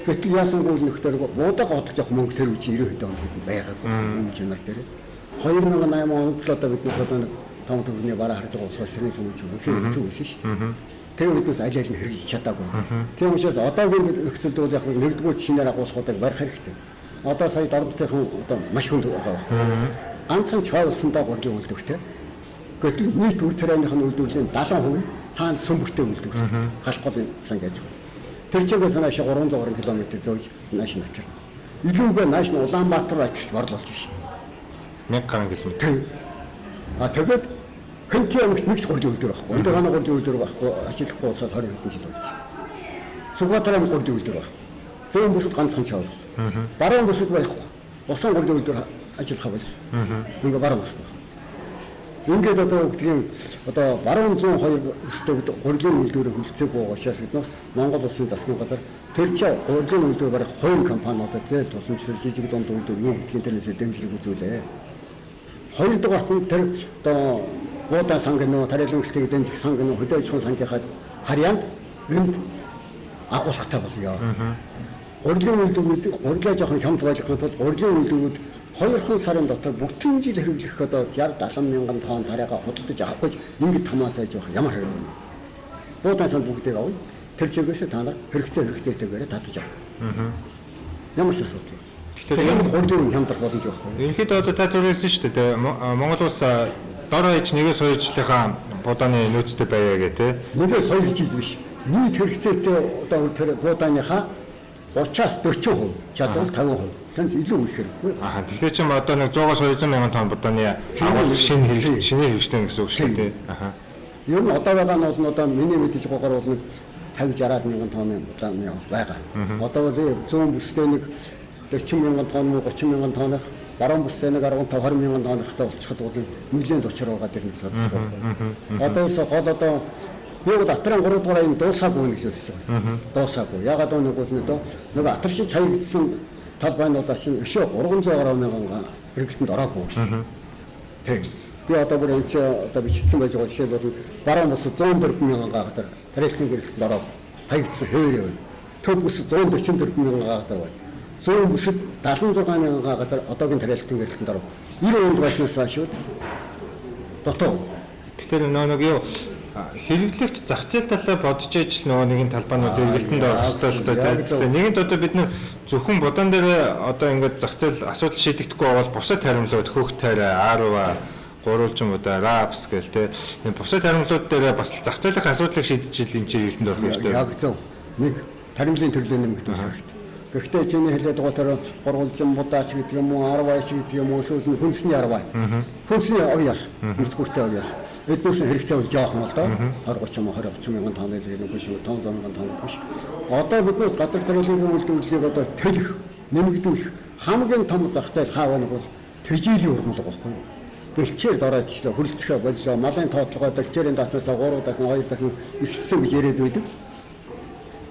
B: Гэтэл яасангүй нөхдөр буудаг бодолж явах мөнгө тэр үчи 90 хэдэн байгаагүй юм чанар дээр. 2008 онд л одоо бид нэг том төвний бараа харж байгаа болохоор тэрний сүмж өгөх хэцүү байсан шүү дээ. Тэгээ биднээс аль аль нь хэрэгжиж чадаагүй. Тийм учраас одоогийн нөхцөлд бол яг нэгдүгээр шинээр агуулгуудыг барих хэрэгтэй. Одоо сая дордтойхон одоо маш хүнд байгаа. Ганцхан чоолсондоо гурилын үйлдвэртэй. Гэтэл нийт үр тарианых нь үйлдвэрлэлийн 70% цаана сүмбэртэй үйлдвэр. Халахгүй сан гэж. Тэр чигээс нааш 300 км зөөж нааш нь очив. Илүүгээ нааш нь Улаанбаатар очиж борлуулж шин.
A: 1000 км.
B: А тэгээд хэнтэй амт нэг гурилын үйлдвэр байхгүй. Өндөр хана гурилын үйлдвэр байхгүй. Ажиллахгүй улсад 20 хэдэн жил болж. Сүхбаатарын гурилын үйлдвэр байхгүй. Зүүн бүсэд ганцхан чавс. Баруун бүсэд байхгүй. Усан гурилын үйлдвэр ажиллах байсан. Ингээ баруун бүсэд. Ингээд одоо гэдгийг одоо баруун 102 өстэй гурилын үйлдвэрийг хөлцөөг уушаас биднээс Монгол улсын засгийн газар тэр чи гурилын үйлдвэр барих хоёр компаниудад зэ тусламжлал жижиг дунд үйлдвэр юу гэдгийг тэрнээс дэмжлэг үзүүлээ. Хоёр дахь хүн тэр одоо буудан сангын тариалан хөлтийг дэмжих сангын хөдөө аж ахуйн сангийнхаа харьяанд энд агуулгатай болёо. Гурилын үйлдвэрүүд гурилаа жоохон хямд байлгахын тулд гурилын үйлдвэрүүд 2 сарын дотор бүтэн жил хэрэглэх одоо 60-70 мянган тонн тариагаа худалдаж авах гэж ингэж тамаацааж явах ямар хэрэг вэ? Буудан сан бүгдийг авъя. Тэр чигээс та нар хэрэгцээтэйгээр татаж ав. Ямар ч асуудал. Тэгэхээр гурилын хямдрах боломж байхгүй.
A: Ерөнхийдөө одоо та төрүүлсэн шүү дээ. Монгол улс дор хаяж нэгээс хоёрчлынхаа буудааны нөөцтэй байя гэх тээ.
B: Нэгээс хоёр жил биш. Нийт хэрэгцээтэй одоо тэр бууданыхаа 30-аас 40% чадвар 50%. Тэнд илүү их хэрэггүй.
A: Тэгэхээр чи одоо нэг 100-аас 200 мянган тонн буудааны агуулга шинээр хэрэгждэг гэсэн үг шүү дээ.
B: Ер нь одоо байгаа нь бол одоо миний мэдээж гогоор бол нэг 50-60 мянган тонны буудааны байгаа. Одоо бол зүүн бүстэй нэг 40 мянган тонн 30 мянган тонных баруун бүстэй нэг 15-20 мянган тоннохтой болчиход бол нэлээд учир байгаа дэр нэг бодож байгаа. Одоос гол одоо нэг атрын 3 дугаар аян дуусаагүй гэж үзэж байгаа. Дуусаагүй. Ягаад гэвэл нэг атар шиг хаягдсан талбайнуудаас чинь өшөө 300 гаруй мянган хэрэглэлтэнд ороогүй. Тэг. Би одоо бүр энэ одоо бичсэн байж байгаа жишээ бол баруун бус 104 мянган гагтар тарихтын хэрэглэлтэнд ороогүй. Хаягдсан хэвээр байна. Төв бус 144 мянган гагтар байна. Зүүн бүсэд 76 мянган гагтар одоогийн тарихтын хэрэглэлтэнд ороогүй. 90 онд байснаас шүү. Дотоо.
A: Тэгэхээр нэг юу хэрэглэгч зах зээл талаа бодож ижил нөгөө нэгэн талбаанууд эргэлтэнд орох ёстой л доо. Тэгэхээр нэгэнт одоо бид нэр зөвхөн будаан дээр одоо ингээд зах зээл асуудал шийдэгдэхгүй бол бусад харимлууд хөх тайраа, арва, гурвалжмуудаа, рапс гэл тэ бусад харимлууд дээр бас зах зээлийн асуудлыг шийдэж ижил энэ эргэлтэнд орох ёстой.
B: Яг зөв. Нэг харимлын төрлөө нэмэгдэх хэрэгтэй. Гэхдээ чиний хэлээд байгаа тэр гурвалжмуудаач гэдэг юм уу, арваач гэдэг юм уу, эсвэл хүнсний арваа. Хүнсний авьяас, мөрдгүүртэй авьяас. Эднээс хэрэгцээ бол жоохон л доо 20-30 мянган тонны нэг биш 500 мянган тонны биш. Одоо биднээс газар тариалан үйлдвэрлэлийг одоо төлөх, нэмэгдүүлэх хамгийн том зах зээл хаав нэг бол тэжээлийн ургамал байхгүй юу? Бэлчээр доройчлоо, хөрөлцөхөө боллоо, малын тоотлогоо бэлчээрийн даацнасаа 3 дахин 2 дахин ихсэн гэж яриад байдаг.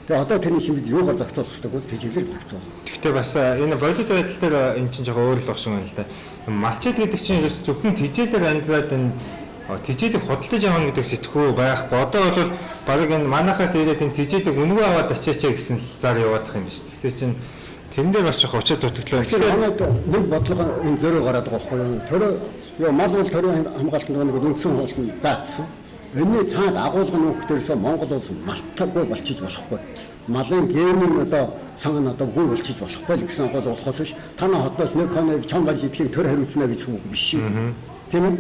B: Тэгээ одоо тэрний шинж юугаар зохицуулах хэрэгтэй бол тэжээлээр зохицуул.
A: Гэхдээ бас энэ бодит байдал дээр эн чинь жоохон өөр л багш юм байна л да. Малчид гэдэг чинь зөвхөн тэжээлээр амьдраад энэ тэжээлийг худалдаж авах гэдэг сэтгхүү байхгүй. Одоо бол баг энэ манахаас ирээд энэ тэжээлийг үнэгүй аваад очиач гэсэн зар яваадах юм биш. Тэгэхээр чинь тэрэн дээр бас жоохон очиад дутагдлаа.
B: Тэгэхээр манайд нэг бодлого энэ зөрөө гараад байгаа байхгүй юу? Төрөө ёо мал бол төрөө хамгаалтанд нэг үндсэн хууль заасан. Энэний цаад агуулга нөхдөрөөсөө Монгол улс малтаггүй болчих болохгүй. Малын гермэн одоо сан одоо үгүй болчих болохгүй л гэсэн гол болохоос биш. Танаа хотоос нэг хоног чон гарч идэхийг төр хариуцна гэсэн үг биш шүү. Тийм үү?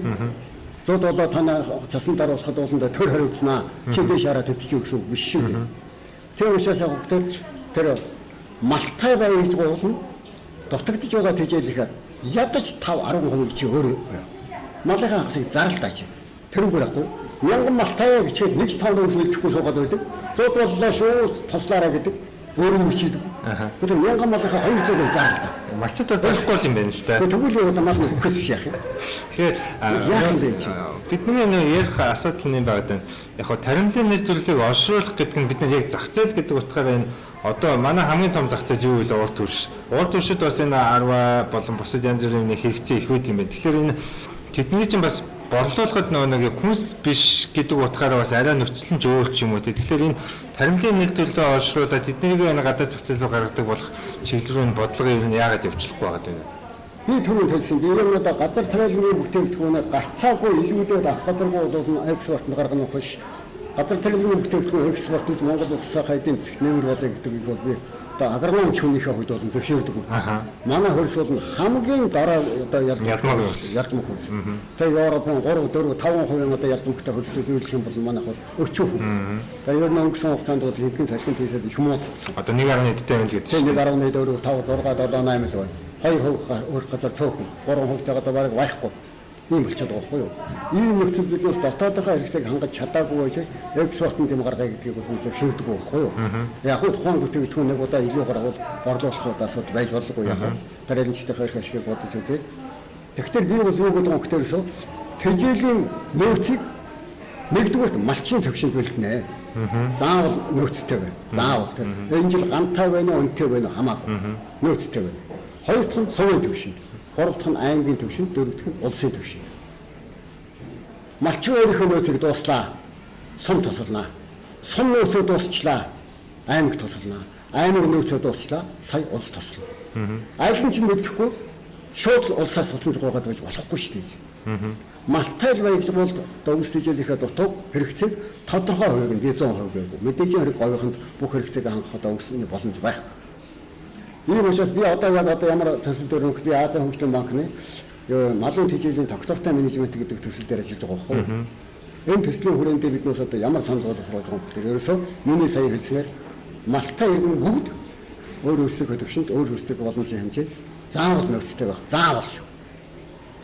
B: Зод болоо танаа цасан даруулахад болондоо төр хариуцнаа. Чидээ шараа төвчөө гэсэн үг биш шүү. Тийм учраас тэр малтай байж гол нь дутагдж байгаа тэжээлэхэд ядаж 5-10% чи өөрөө малынхаа хагасыг зарлтаач. Тэр үгээрээ 1000 малтай гэчихэд 1-5 үлдэхгүй суугаад байдаг. 100 боллоо шүү тослаараа гэдэг. Өөрөө бичиж. Тэр 1000 малынхаа 200-ыг зарлтаа.
A: Малчид зарлахгүй юм байна л та.
B: Тэгвэл одоо мал өгөхөөс биш яах юм.
A: Тэгэхээр бидний ярих асуудал нь байгаад байна. Яг хоо таримлын нэр төрлийг олшруулах гэдэг нь бид нар яг зах зээл гэдэг утгаараа энэ одоо манай хамгийн том зах зээл юу вэ? Урд төрш. Урд төршөд бас энэ 10 болон бусад янз бүрийн хэрэгцээ их байт юм байна. Тэгэхээр энэ тэдний чинь бас борлуулахад нэг хүнс биш гэдэг утгаараа бас арай нөхцөл нь ч өөр ч юм уу. Тэгэхээр энэ таримлын нэр төрлөө олшруулаад тэднийг энэ гадаад зах зээл рүү гаргадаг болох чиглэл рүү бодлого ер нь яагаад явуулахгүй байгаа юм бэ?
B: Би түрүүн хэлсэн юм одоо газар тариалмын бүтээгдэхүүнээ гарцаагүй илүүдээд авах газаргүй бол экспортод гаргах нь биш. Газар тариалмын бүтээгдэхүүн экспортод Монгол улсаа эдийн засагт нэмэр болоё гэдгийг бол би одоо агрономч хүнийхээ хувьд бол зөвшөөрдөг. Манай хөрс бол хамгийн дараа одоо ялмаг хөрс. Тэгээ Европын 3-4-5% одоо ялмагтай хөрслүүд үйлдэх юм бол манайх бол өчүүх. Тэгээ ер нь өнгөрсөн хугацаанд бол хэдхэн салхинд хийсэд их муудсан.
A: Одоо 1.1-тэй байл гэдэг.
B: 1.1, 4, 5, 6, 7, 8 л байна. 2% өөр газар цөөхөн, 3% тагаа бараг байхгүй. Ийм болчиход байгаа байхгүй юу? Ийм нөхцөл биднээс дотоодынхаа хэрэгцээг хангаж чадаагүй байж экспортын дэм гаргая гэдгийг би зөвшөөрдөг байхгүй юу? Яг хөө тухайн бүтээгдэхүүн нэг удаа илүү гаргавал борлуулах асуудал байж болоогүй яах вэ? Тариаланчдын хэрэг ашиг бодож үзье. Тэгэхээр би бол юу гэдэг вэ гэхээрсөө тэжээлийн нөөцийг нэгдүгээрт малчин төвшөнд бэлтнэ. Заавал нөөцтэй байна. Заавал тэр энэ жил гантай байна уу, үнэтэй байна уу хамаагүй. Нөөцтэй байна. Хоёр дахь нь цовын төвшөнд. Гурав дахь нь аймгийн төвшөнд, дөрөв дахь нь улсын төвшөнд. Малчин өөрийнхөө нөөцийг дууслаа. Сум тусалнаа. Сум нөөцөө дуусчлаа. Аймаг тусалнаа. Аймаг нөөцөө дуусчлаа. Сая улс туслана. Айл нь ч мэдэхгүй шууд улсаас судалж гоогаад байж болохгүй шүү дээ. Малтай л байж бол дөнгөс тэжээлийнхээ дутуу хэрэгцээг тодорхой хувийг нь 100% гэв. Мэдээж хэрэг говийнханд бүх хэрэгцээг хангах дөнгөсний боломж байх. Ийм учраас би одоо ямар төсөл дээр нөх би Азийн хөгжлийн банкны малын тэжээлийн доктортой менежмент гэдэг төсөл дээр ажиллаж байгаа байхгүй. Энэ төслийн хүрээндээ биднээс одоо ямар санал болгох болж байгаа юм гэхээр ерөөсөө миний сая хэлснээр малтай иргэн бүгд өөр өөрсдөө төвшөнд өөр өөрсдөө боломжийн хэмжээнд заавал нөөцтэй байх. Заавал шүү.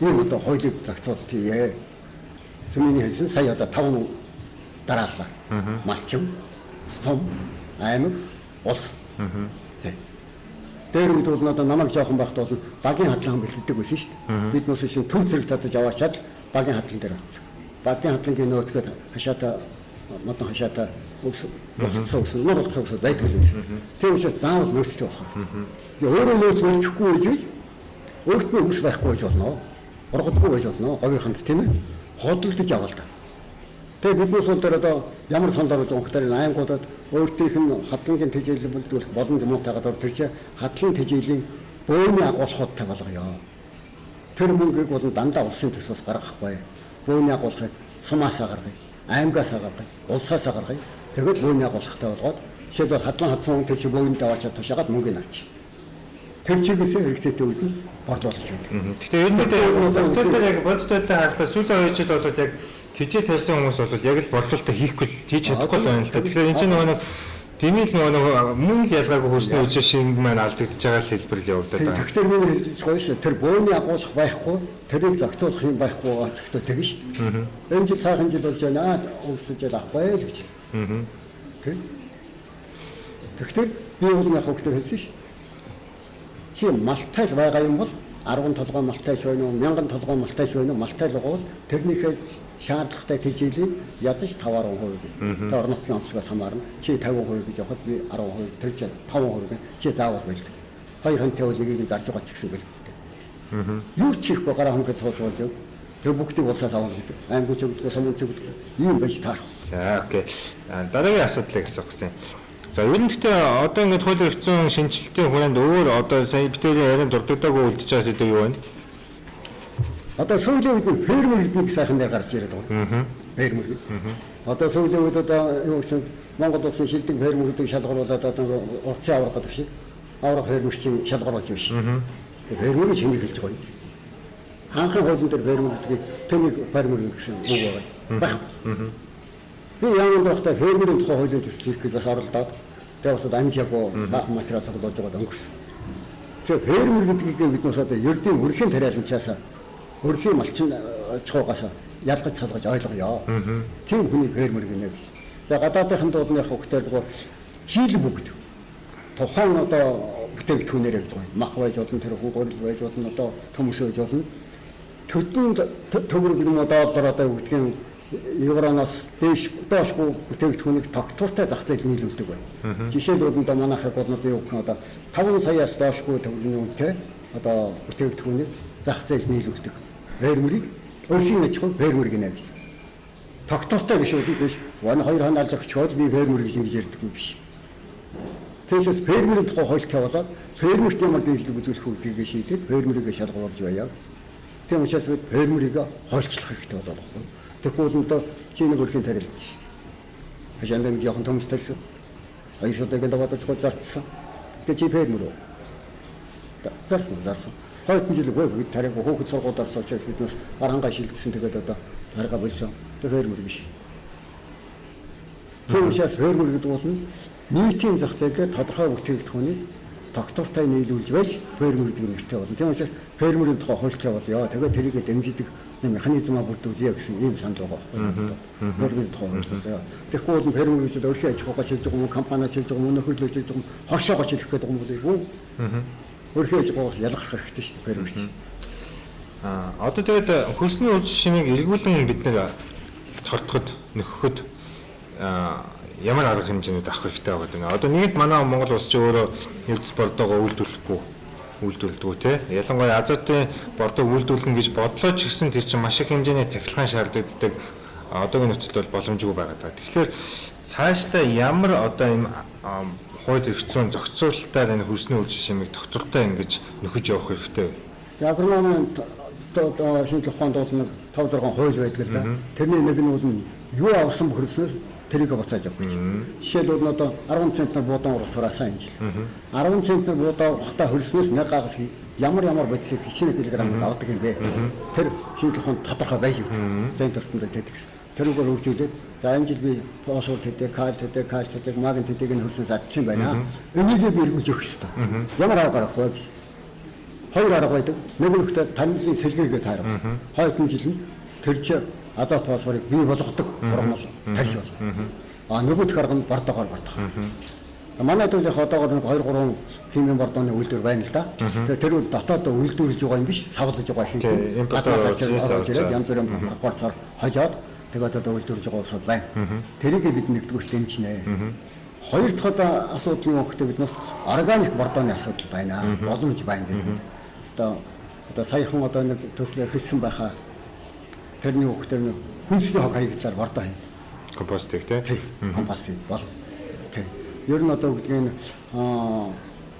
B: Ийм одоо хуулийг зохицуулт хийе. Миний хэлсэн сая одоо 5 дараалал. Малчин, сум, аймаг, улс. Дээр үед бол одоо намайг жоохон байхад бол багийн хадлан бэлддэг байсан шүү дээ. Бид нөөс шин төв зэрэг татаж аваачаад багийн хадлан дээр авчих. Багийн хадлангийн нөөцгöd хашаата модон хашаата өксөс нууцсоос байдаг юм. Тийм учраас заавал нөөцтэй болох. Тэгээ өөрөө нөөц болчихгүй гэж өөртөө ус байхгүй гэж болно. Ургадгүй гэж болно. Говийнханд тийм ээ. Хөдөлдөж авал та. Тэгээ биднээс бол дээр одоо ямар санал орж байгаа хөтөр аймагуудад өөртөөх нь хадлагын тэжээлэл бүлдүүлэх боломж муутайгаад тэр чинь хадлын тэжээлийн бөөний агуулгуудтай болгоё. Тэр мөнгийг бол дандаа улсын төсвөөс гаргахгүй. Бөөний агуулгыг сумаасаа гаргая, аймагаас гаргая, улсаасаа гаргая. Тэгээд бөөний агуулгатай болгоод жишээлбэл хадлан хадсан хүн тэр чинь бөөнд аваачаад тушаагаад мөнгөний авчих. Тэр чигээс хэрэгцээтэй үед нь борлуулж байдаг.
A: Гэхдээ энэ дээр зах зээл дээр яг бодит байдлаа харахад сүүлийн 2 жил бол яг тэжээл тарьсан хүмүүс бол яг л борлуулалтаа хийхгүй л хийж чадахгүй л байна л да. Тэгэхээр энэ чинь нөгөө дэмэл нөгөө мөн л ялгаагүй хөрсний үжир шинг маань алдагдж байгаа л хэлбэр л явагдаад байгаа.
B: Тэгэхээр миний хэлж гоё шүү. Тэр бөөний агуулга байхгүй, тэрийг зохицуулах юм байхгүй гэхдээ тэгэн шүү. Энэ жил цаахан жил болж байна. Өнгөрсөн жил авахгүй л гэж. Тэгэхээр би бол яг хөтөр хэлсэн шүү. Чи малтай л байгаа юм бол 10 толгой малтай ч байна уу, 1000 толгой малтай ч байна уу, малтай л байгаа бол тэрнийхээ шаардлагатай тэжээлийн ядаж 5-10%. Тэр орон нутгийн онцлогоос хамаарна. Чи 50% гэж явахад би 10%, тэр чи 5% чи заавал байлдаг. Хоёр хонтой бол нэгийг зарж байгаа ч гэсэн байлдаг. Юу ч их гараа хөнгөж сууж байгаа юм. Тэр бүгдийг улсаас авах гэдэг. Аймаг ч өгдөг, сумын ч өгдөг. Ийм байж таарах.
A: За окей. Дараагийн асуудлыг асуух гэсэн. За ер нь гэхдээ одоо ингээд хууль эрхцэн шинжилтийн хүрээнд өөр одоо сая битүүрийн ярианд дурддаггүй үлдэж байгаа сэдв юу вэ?
B: Одоо сүүлийн үед фермер гэдгийг сайхан дээр гарч ирээд байгаа. Фермер. Одоо сүүлийн үед одоо юу гэсэн Монгол улсын шилдэг фермер гэдэг шалгаруулаад одоо урцын аврах гэдэг шиг аврах фермер чинь шалгаруулж байна шүү. Фермерийг шинийг хэлж байгаа юм. Хаанхын хуулийн дээр фермер гэдгийг тэмэг фермер гэсэн үг байгаа. Би яагаад байхдаа фермерийн тухай хуулийн төсөл хийх гэж бас оролдоод тэгээ бас амжаагүй баах материал цуглуулж байгаад өнгөрсөн. Тэгээ фермер гэдгийг бид нас одоо ердийн өрхийн тариаланчаас өрхийн малчин чуугаас ялгаж салгаж ойлгоё. Тийм хүний фермер гинэ гэж. За гадаадынхан дуулны хөвгтөр жил бүгд тухайн одоо бүтээгдэхүүнээр гэж байгаа. Мах байж болно, тэр гурил байж болно, одоо төмөс байж болно. Төдөнд төгрөг юм доллар одоо өгдгийн евроноос доошгүй бүтээгдэхүүнийг тогтвортой зах зээл нийлүүлдэг байна. Жишээлбэл одоо манайхад бол юу гэх юм одоо 5 саяас доошгүй төгрөгийн үнэтэй одоо бүтээгдэхүүнийг зах зээл нийлүүлдэг. Фермерийг өрхийн аж ахуй фермер гинэ гэж. Тогтвортой биш үү биш. Вань 2 хоног алж өгчхөөд би фермер гэж ингэж ярьдаг юм биш. Тэгээс фермерийн тухай хууль тавиулаад фермерт ямар дэмжлэг үзүүлэх үүдгийг шийдээд фермерийг шалгуулж байя. Тийм учраас бид фермерийг хойлчлох хэрэгтэй болоод байна. Тэгвэл одоо чиний өрхийн тарилж шээ. Хашаанд нэг жоохон төмс тарьсан. Аяшуудыг даваадаж зарцсан. Тэгээ чи фермер үү? Зарсан. Хойдон жилгүй бид тариг хөөхд сургуулиар суучаад биднээс арангаа шилжсэн тэгээд одоо тарга болсон. Тэгээ фермер биш. Тийм учраас фермер гэдэг бол нийтийн зах зээлээр тодорхой бүтээгдэхүүнийг тогтвортой нийлүүлж байж фермер гэдэг нэртэй болно. Тийм учраас фермерийн тухай хуультай болёо. Тэгээд тэрийг дэмждэг механизмаа бүрдүүлье гэсэн ийм санал байгаа. Фермерийн тухай хуультай. Тэгэхгүй бол фермер гэж өөрхийн аж ахуйгаа шилжих юм, компаниа шилжих юм, нөхөрлөө шилжих юм, хоршоогоо шилжих гэдэг юм уу? Өөрхийн аж ахуйгаас ялгарх хэрэгтэй шүү дээ фермер чинь.
A: Одоо тэгээд хөрсний үр шимийг эргүүлэн бид нэг тортоход нөхөхөд ямар арга хэмжээнд авах хэрэгтэй байгаа гэдэг. Одоо нэгд манай Монгол улс ч өөрөө нэлээд бордоогоо үйлдвэрлэдэг тий. Ялангуяа азотын бордоо үйлдвэрлэн гэж бодлоо ч гэсэн тэр чинь маш их хэмжээний цахилгаан шаарддаг. Одоогийн нөхцөлд бол боломжгүй байгаа. Тэгэхээр цаашдаа ямар одоо энэ хууль эрх зүйн зохицуулалтаар энэ хөрсний үр шимийг тогтвортой ингэж нөхөж явах хэрэгтэй вэ?
B: Тэгээ агрономын шинжлэх ухаанд бол нэг 5-6 хууль байдаг л да. Тэрний нэг нь бол юу авсан хөрснөөс тэрийг буцааж авах гэж. Жишээлбэл одоо 10 центнер буудан урах тураасан энэ жил. 10 центнер буудан урахтаа хөрснөөс нэг гагас ямар бодисыг хичнээн килограмм авдаг юм бэ? Тэр шинжлэх ухаанд тодорхой байж өгдөг. Зэн тортонд байдаг. Тэрүүгээр хөгжүүлээд за энэ жил би фосфор тэдэг, каль тэдэг, кальц тэдэг, магний тэдэг нь хөрснөөс авчихсан байна. Энийг би эргүүлж өгөх ёстой. Ямар арга гарах вэ? Хоёр арга байдаг. Нэг нь ихтэй танилын сэлгээгээ таарах. Хойдон жил нь тэр чи азот фосфорыг бий болгодог ургамал тарьж болно. Нөгөөх арга нь бордоогоор бордох. Манай төлөөх одоогоор 2-3 химийн бордооны үйлдвэр байна л да. Тэгээ тэр үл дотоод үйлдвэрлэж байгаа юм биш, савлаж байгаа хин. Гаднаас авчирээд янз бүрийн пропорцоор хожоод тэгээд одоо үйлдвэрлэж байгаа улсууд байна. Тэрийг бид нэгдүгээр дэмжинэ. Хоёр дахь асуудал нь өгөхдөө биднээс органик бордооны асуудал байна. Боломж байна гэдэг. Одоо саяхан одоо нэг төсөл эхэлсэн байхаа тэрний өгөхдөө нэг хүнсний хог хаягдлаар бордоо хийнэ.
A: Компостик тий.
B: Компостик бол тий. Ер нь одоо гэдгийг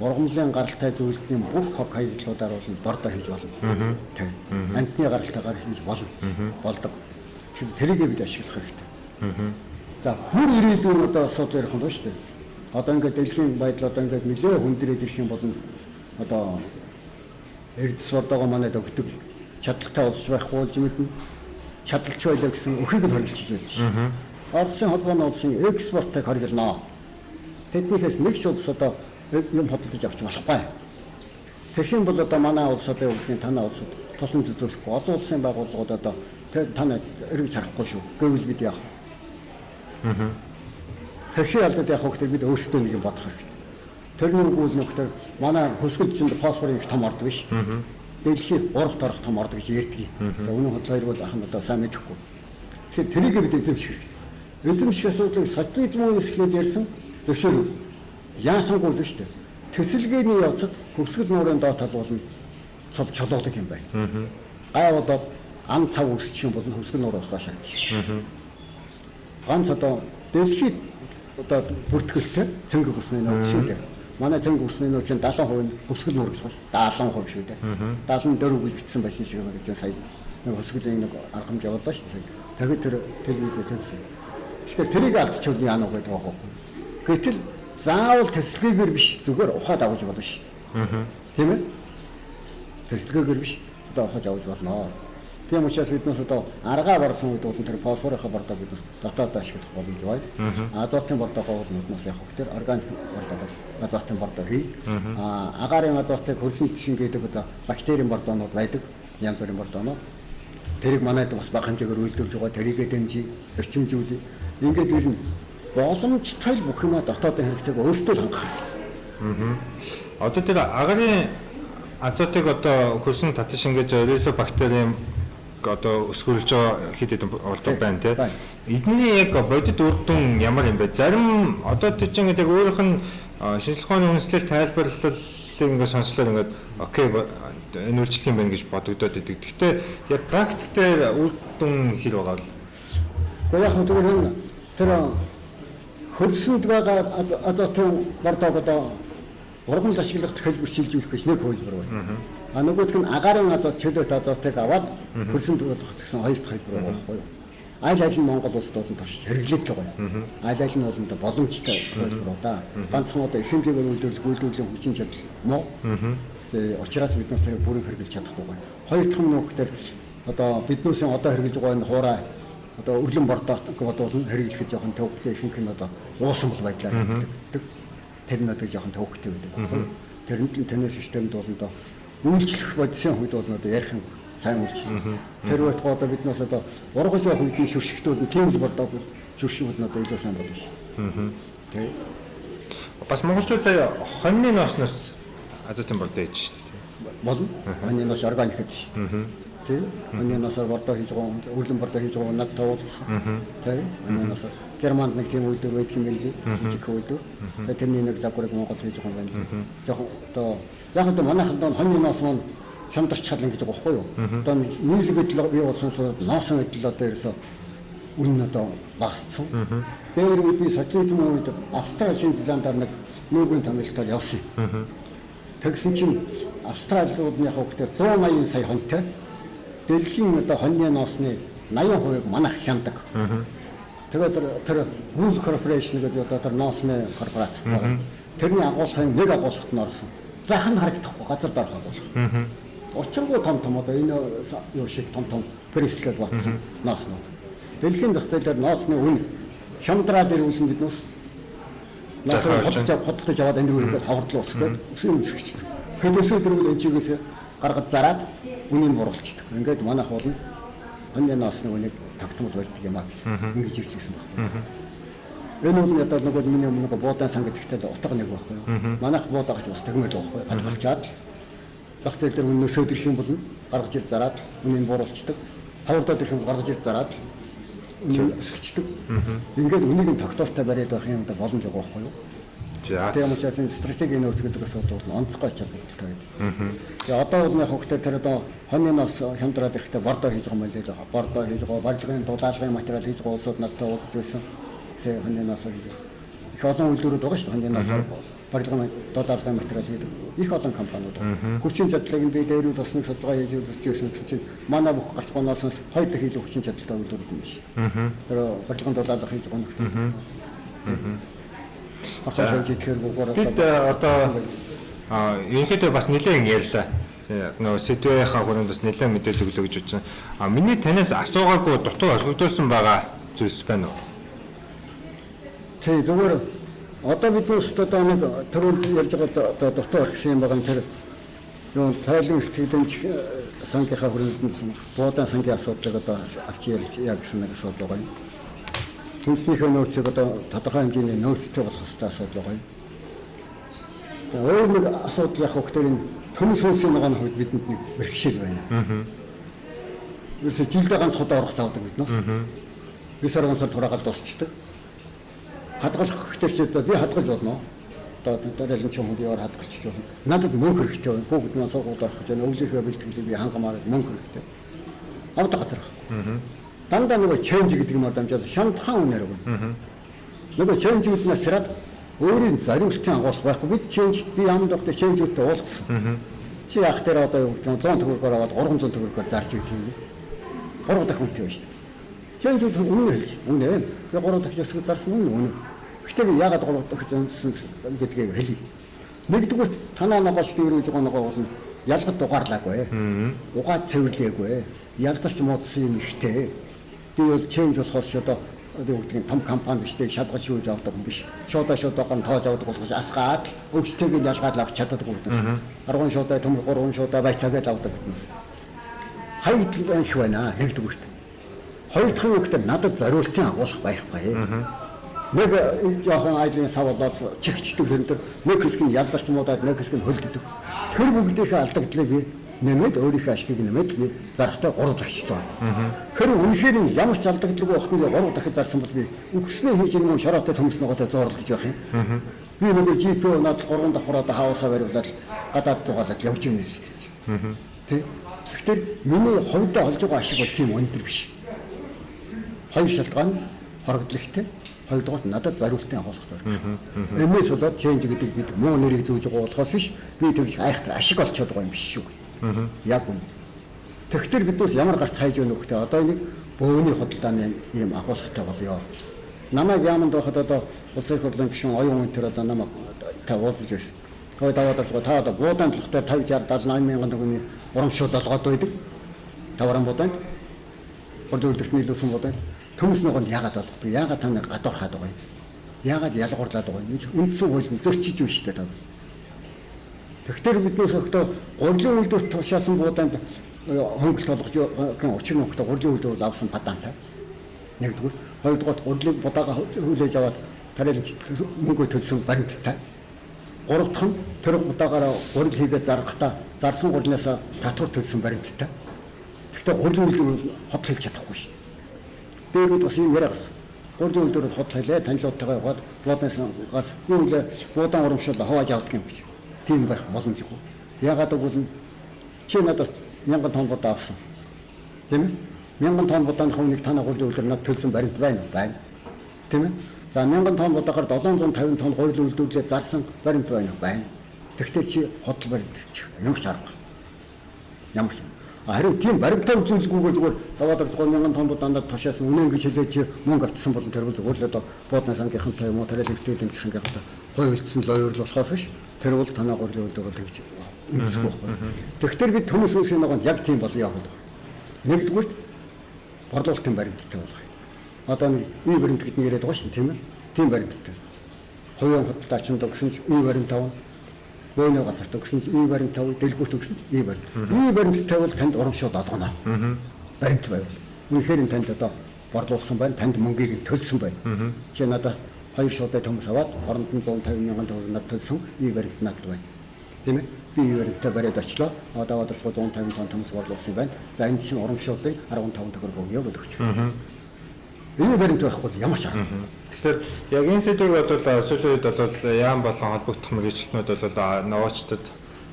B: ургамлын гаралтай зөвлөдгийн бүх хог хаягдлуудаар бол бордоо хийж болно. Тий. Амтны гаралтайгаар хийж болно. Болдог. Тэрийг бид ашиглах хэрэгтэй. За бүр ирээдүйн одоо асуудал ярих юм байна шүү дээ. Одоо ингээд дэлхийн байдал одоо ингээд нэлээд хүндрээд ирэх юм бол одоо эрдэс бордоогоо манайд өгдөг чадaltaй улс байхгүй болж мэднэ. Чадалч байлаа гэсэн өхийг нь хоригдчихж байна шүү. Оросын холбооны улсын экспортыг хоригдно. Тэднийхээс нэг ч улс одоо юм хөдөлж авч болохгүй. Тэгэх юм бол одоо манай улс одоо өгдгийн танай улсад тусламж үзүүлэхгүй олон улсын байгууллагууд одоо танай эргэж харахгүй шүү. Гэвэл бид яах вэ? Тэрхий алдаад явах хэрэгтэй бид өөрсдөө нэг юм бодох хэрэгтэй. Тэрний үйл нөхдөр манай хөсгөл чинь фосфорын их том ордог биш. Дэлхийн 3 дахь том ордог гэж ярьдаг. Тэгээ өнөө хөдөл хоёр бол ахын одоо сайн мэдэхгүй. Тэгэхээр тэрийг бид эзэмших хэрэгтэй. Эзэмших асуудлыг сателлитмын хэсгээр ярьсан зөвшөөрөв. Яасангүй л шүү дээ. Тэсэлгээний явцад хөсгөл нуурын доод тал болно. Цол чулуулаг юм байна. Гай болоод ан цав үсчих юм бол хөсгөл нуур уусаашаа. Ганц одоо дэлхийд одоо бүртгэлтэй цэнгэг усны нөөц шүү дээ. Манай цэнгэг усны нөөцийн 70% нь хөсгөл нуур гэж байна. 70% шүү дээ. 74 гэж бичсэн байсан шиг санагдаж байна сая. Нэг хөсгөлийн нэг арга хэмжээ явууллаа шүү дээ. Тэгээд тэр телевизээр тавьсан. Тэгэхээр тэрийг алдчихвал яана уу гэдэг байгаа. Гэтэл заавал тэсэлгээгээр биш зүгээр ухаад авч болно шүү дээ. Тийм ээ? Тэсэлгээгээр биш одоо ухаж авч болно. Тийм учраас биднээс одоо аргаа барсан үед бол тэр фосфорынхаа бордоо биднээс дотоод ашиглах боломж байна. Азотын бордоогоо бол биднээс яг хөтер органик бордоогоо азотын бордоо хий. Агаарын азотыг хөрсөн тишин гэдэг одоо бактерийн бордоонууд байдаг. Янз бүрийн бордоонууд. Тэрийг манайд бас бага хэмжээгээр үйлдвэрлэж байгаа. Тэрийгэ дэмжиж, эрчимжүүлээ. Ингээд ер нь боломжтой бүх юмаа дотоодын хэрэгцээг өөрсдөө л хангах хэрэгтэй.
A: Одоо тэр агарын азотыг одоо хөрсөн таташ ингэж ерөөсө бактерийн одоо өсгөрлж байгаа хэд хэдэн болдог байна тийм. Эдний яг бодит үр дүн ямар юм бэ? Зарим одоо тийч ингээд яг өөрийнх нь шинжлэх ухааны үндэслэл тайлбарлалыг ингээд сонслоор ингээд окей энэ үйлчлэх юм байна гэж бодогдоод идэг. Гэхдээ яг практик дээр үр дүн хэр байгаа вэ?
B: Гэхдээ яг нь тэр хөрсөнд байгаа азотын бордоог одоо ургамал ашиглах төлбөр шилжүүлэх гэж нэг хөлбөр байна. Нөгөөх нь агаарын азот чөлөөт азотыг аваад хөрсөнд болох гэсэн хоёр дахь хэлбэр байгаа байхгүй юу? Аль аль нь Монгол улсад олон туршиж хэрэглэж байгаа юм. Аль аль нь бол боломжтой хэлбэр да. Ганцхан одоо их хэмжээгээр үйлдвэрлэлийн хүчин чадал муу. Тэгээ учраас биднээс тэрийг бүрэн хэрэглэж чадахгүй байна. Хоёр дахь нь нөхдөр одоо биднээс одоо хэрэглэж байгаа энэ хуурай одоо өглөн бордоог бодвол хэрэглэхэд жоохон төвөгтэй ихэнх нь одоо уусан бол байдлаар хэрэглэдэг. Тэр нь одоо жоохон төвөгтэй байдаг. Тэрэнд нь тэнэ системд бол одоо үйлчлэх бодисын үед бол одоо ярих юм сайн үйлчлэх. Тэр байтугай одоо биднээс одоо ургаж явах үедний шүршигтүүд нь тийм л бордоог шүршигүүд нь одоо илүү сайн болно шүү. Тэг.
A: Бас монголчууд сая хоньны ноосноос азотын бордоо хийж шүү дээ.
B: Болно. Хоньны ноос органик гэдэг шүү дээ. Тэг. Хоньны ноосоор бордоо хийж байгаа, өглөн бордоо хийж байгаа надад уулзсан. Тэг. Хоньны ноосоор Германд нэг тийм үйлдвэр байдаг юм билий. Жижиг үйлдвэр. Тэгээ тэрний нэг загварыг Монголд хийж байгаа юм байна. Яг одоо яг одоо манайхад хоньны ноос маань хямдарч чадлаа гэж байгаа байхгүй юу? Одоо нийлгээд л бий болсон ноосон гэдэл одоо ерөөсө үнэн одоо багассан. Тэр үед би сателлитийн үед Австрали Шинэ Зеландаар нэг нүүрийн томилтоор явсан. Тэгсэн чинь Австралиудын хөвгтөр 180 сая хоньтой дэлхийн одоо хоньны ноосны 80% манайх хяндаг. Тэгээд тэр Wool Corporation гэдэг одоо тэр ноосны корпорац байна. Тэрний агуулгын нэг агуулгад нь орсон. Захан харагдахгүй газар дорх агуулга. Учиргүй том одоо энэ юу шиг том пресслэл батсан нооснууд. Дэлхийн зах зээлээр ноосны үн хямдраад ирүүлсэн биднээс ноосоо хотдож аваад энэ рүү хаврдлаа усгээд өсөж өсгчдэг. Хэдөөсөө дөрвөл энэ чигээс гаргаж зараад үнийг буруулчихдаг. Ингээд манайх болно. Хоньны ноосны үнийг тогтмол барьдаг юм аа гэж ингэж ирж ирсэн байна. Энэ үл одоо нөгөө миний өмнө буудаан сан гэдэгтэй утга нэг байхгүй юу? Манайх буудаа гэж бас тэгмэл байхгүй юу? Хадгалчаад зах зээл дээр үнөөсөө ирэх юм бол гаргаж ир зараад үнийг буруулчихдаг. Хаврдаад ирэх юм гаргаж ир зараад үнийг өсгчдэг. Ингээд үнийг нь тогтвортой бариад байх юм да боломж байгаа байхгүй юу? За. Тийм учраас энэ стратегийн нөөц гэдэг асуудал нь онцгой чадвартай байдаг. Тэгээ одоо бол нэг хөвгтөр тэр одоо хоньны ноос хямдраад ирэхдээ бордоо хийж байгаа юм байлээ. Бордоо хийж байгаа, барилгын дулаалгын материал хийж байгаа улсууд надад уулзж байсан. Тэгээ хоньны ноос их олон үйлдвэрүүд байгаа шүү дээ. Хоньны ноос барилгын дулаалгын материал хийдэг. Их олон компаниуд байна. Хүчин чадлыг нь би дээрүүд бас нэг судалгаа хийж үзэж байсан гэсэн чинь манай бүх гарч байгаа ноосоос 2 дахин илүү хүчин чадалтай үйлдвэрүүд юм шиг. Тэр барилгын дулаалга хийж байгаа нөхдөд.
A: Бид одоо ерөнхийдөө бас нэлээд ярьлаа. Нөгөө сэдвийнхаа хүрээнд бас нэлээд мэдээлэл өглөө гэж бодсон. Миний танаас асуугаагүй дутуу олгогдсон байгаа зүйлс байна уу?
B: Тэг зүгээр одоо биднээс одоо нэг төрөнд ярьж байгаа одоо дутуу орхисон юм байгаа нь тэр юу тайлбар хэлтгэлэнч сангийнхаа хүрээнд буудаан сангийн асуудлыг одоо авч ярьж гэсэн нэг асуудал байна. Түнснийхээ нөөцийг одоо тодорхой хэмжээний нөөцтэй болох хэрэгтэй асуудал байна. Тэгээ өөр нэг асуудал яг хөвгтөрийн төмөн сүнсийн ногоон хувьд бидэнд нэг бэрхшээл байна. Ерөөсө жилдээ ганц удаа орох цаавдаг биднээс. Би саргансаар тураагаад дуусчдаг. Хадгалах хэрэгтэй ч одоо би хадгалж болно. Одоо дараалын ч юм уу яваар хадгалчих болно. Надад мөнгө хэрэгтэй байна. Бүгд маань сургууль орох гэж байна. Өглөөхөө бэлтгэлээ би хангамаар мөнгө хэрэгтэй. Авдаг газар. Дандаа нөгөө ченж гэдэг юм дамжаад хямдхан үнээр байна. Нөгөө ченжүүд нь чираад өөрийн зориултын агуулга байхгүй. Бид ченжд би амд өгдөө ченжүүдтэй уулзсан. Чи яах дээр одоо юу гэдэг 100 төгрөгөөр аваад 300 төгрөгөөр зарж өгөх юм. 3 дахин үнэтэй байна шүү дээ. Ченжүүд үнэ хэлж. Үнэ. Би 3 дахин өсгөж зарсан үнэ. Гэхдээ би яагаад 3 дахин өсгсөн гэдгийг хэлье. Нэгдүгээр танаа ногоож дүүргэж байгаа ногоо болно. ялгад дугаарлаагүй. Угаад цэвэрлээгүй. Ялдарч муудсан юм ихтэй. Би бол change болохоос одоо гэдэг том компани биштэй шалгаж юу заавдаг юм биш. Шуудаа гон тоож авдаг болохоос асгаад өвчтэйг ялгаад авч чаддаггүй гэдэг. 10 шуудаа төмөр 3 шуудаа байцаагаад авдаг гэдэг. Хайдлын их байна нэгдүгürt. Хоёр дахь нь ихтэй надад зориултын агуулга байхгүй. Нэг жоохон айлын савлаад чигчдэг хэмдэр нэг хэсэг нь ялдарч муудаад нэг хэсэг нь хөлддөг. Тэр бүгдийнхээ алдагдлыг би нэмээд өөрийнхөө ашгийг нэмээд би зарахтаа 3 дахиж байгаа. Тэр үнэхээр ямар ч алдагдлыг байхгүй 3 дахиж зарсан бол би үхснээ хийж юм шороотой төмс ногоотой зуурдаж явах юм. Би нөгөө GPO надад 3 давхраад хаусаа бариулаад гадаад дугаалаад явж байгаа юм шүү дээ. Тэ. Тэгэхээр миний хувьд олж байгаа ашиг бол тийм өндөр биш. Хоёр шалтгаан хорогдлогтой. Хоёрдугаар нь надад зориултын агуулга зориулсан. Эмээс болоод change гэдэг бид муу нэрийг зүүж байгаа болохоос биш би тэгж айхтар ашиг олцоод байгаа юм биш шүү. Яг үнэ. Тэгэхээр бидээс ямар гарц хайж өгнө хөхтэй одоо нэг бөөний худалдааны ийм агуулгатай болёо. Намайг яамд байхад одоо улсын их хурлын гишүүн оюун үнтер одоо намайг та уудаж байсан. Хөөе даваад байгаа та одоо буудаан талхтай 50 60 70 80 мянган төгрөгийн урамшуул олгоод байдаг. Тавран буудаанд. Ордын үлдэртний илүүсэн буудаанд. Төмс ногонд яагаад болгодог? Яагаад та нар гадуурхаад байгаа юм? Яагаад ялгуурлаад байгаа юм? Үндсэн хууль нь зөрчиж байна шүү дээ та. Тэгэхээр биднээс өгтөө гурилын үйлдвэрт тушаасан буудаанд хөнгөлт болгож гэн учир нь өгтөө гурилын үйлдвэр авсан падаантай. Нэгдүгээр, хоёрдугаар гурилын будаага хүлээж аваад тариалж мөнгө төлсөн баримттай. Гурав дахь нь тэр будаагаараа гурил хийгээд заргахдаа зарсан гурилнаас татвар төлсөн баримттай. Гэхдээ гурилын үйлдвэр хот хийж чадахгүй шүү. Дээрүүд бас юм яриа гарсан. Гурилын үйлдвэр хот хэлээ танилуудтайгаа яваад бууданаас газ юу вэ? Буудаан урамшуул хавааж авдаг юм гэж. Тийм байх боломжгүй. Ягаад гэвэл чи надад 1000 тонн будаа авсан. Тийм ээ? 1000 тонн будааны хувийг танаа гурилын үйлдвэр надад төлсөн баримт байна уу? Байна. Тийм ээ? За 1000 тонн будаагаар 750 тонн гурилын үйлдвэрлэлээ зарсан баримт байна уу? Байна. Тэгэхээр чи хотл баримт чи ямар ч арга. Ямар ч. Харин тийм баримттай үзүүлэлгүйгээр зүгээр даваад 3000 тонн будаанд тушаасан үнэн гэж хэлээд чи мөнгө авчихсан бол тэр бол одоо бууднаас ангийнхантай юм уу тариалал өгдөг гэсэн гэх хой үлдсэн л ойр болохоос биш. Тэр бол танаа гурилын үйлдвэр тэгж үзэхгүй байна. Тэгэхээр бид хүмүүс үсгийн ногоонд яг тийм болё явах. Нэгдүгээр борлуулалтын баримттай болох юм. Одоо нэг ий баримт гэдэг нь яриад байгаа шүү тийм ээ. Тийм баримттай. Хоёрын худалдаач нь өгсөн ч ий баримт тавна. Бөөний газарт өгсөн ч ий баримт тавь, дэлгүүрт өгсөн ч ий баримт. Ий баримт тавьвал танд урамшуул олгоно. Баримт байвал. Үнэхээр танд одоо борлуулсан байна, танд мөнгийг төлсөн байна. Чи надад 2 шуудаа төмс аваад оронд нь 150 мянган төгрөг надад төлсөн ий баримт надад байна. Тийм ээ? Би ий баримтаа бариад очлоо. Одоо 150 тонн төмс борлуулсан байна. За энд чинь урамшууллыг 15 төгрөг өгье гэж өгч. Ий баримт байхгүй ямар ч арга.
A: Тэгэхээр яг энэ сэдвийг бол сүүлийн үед бол яам болон холбогдох мэргэжилтнүүд бол новоочтод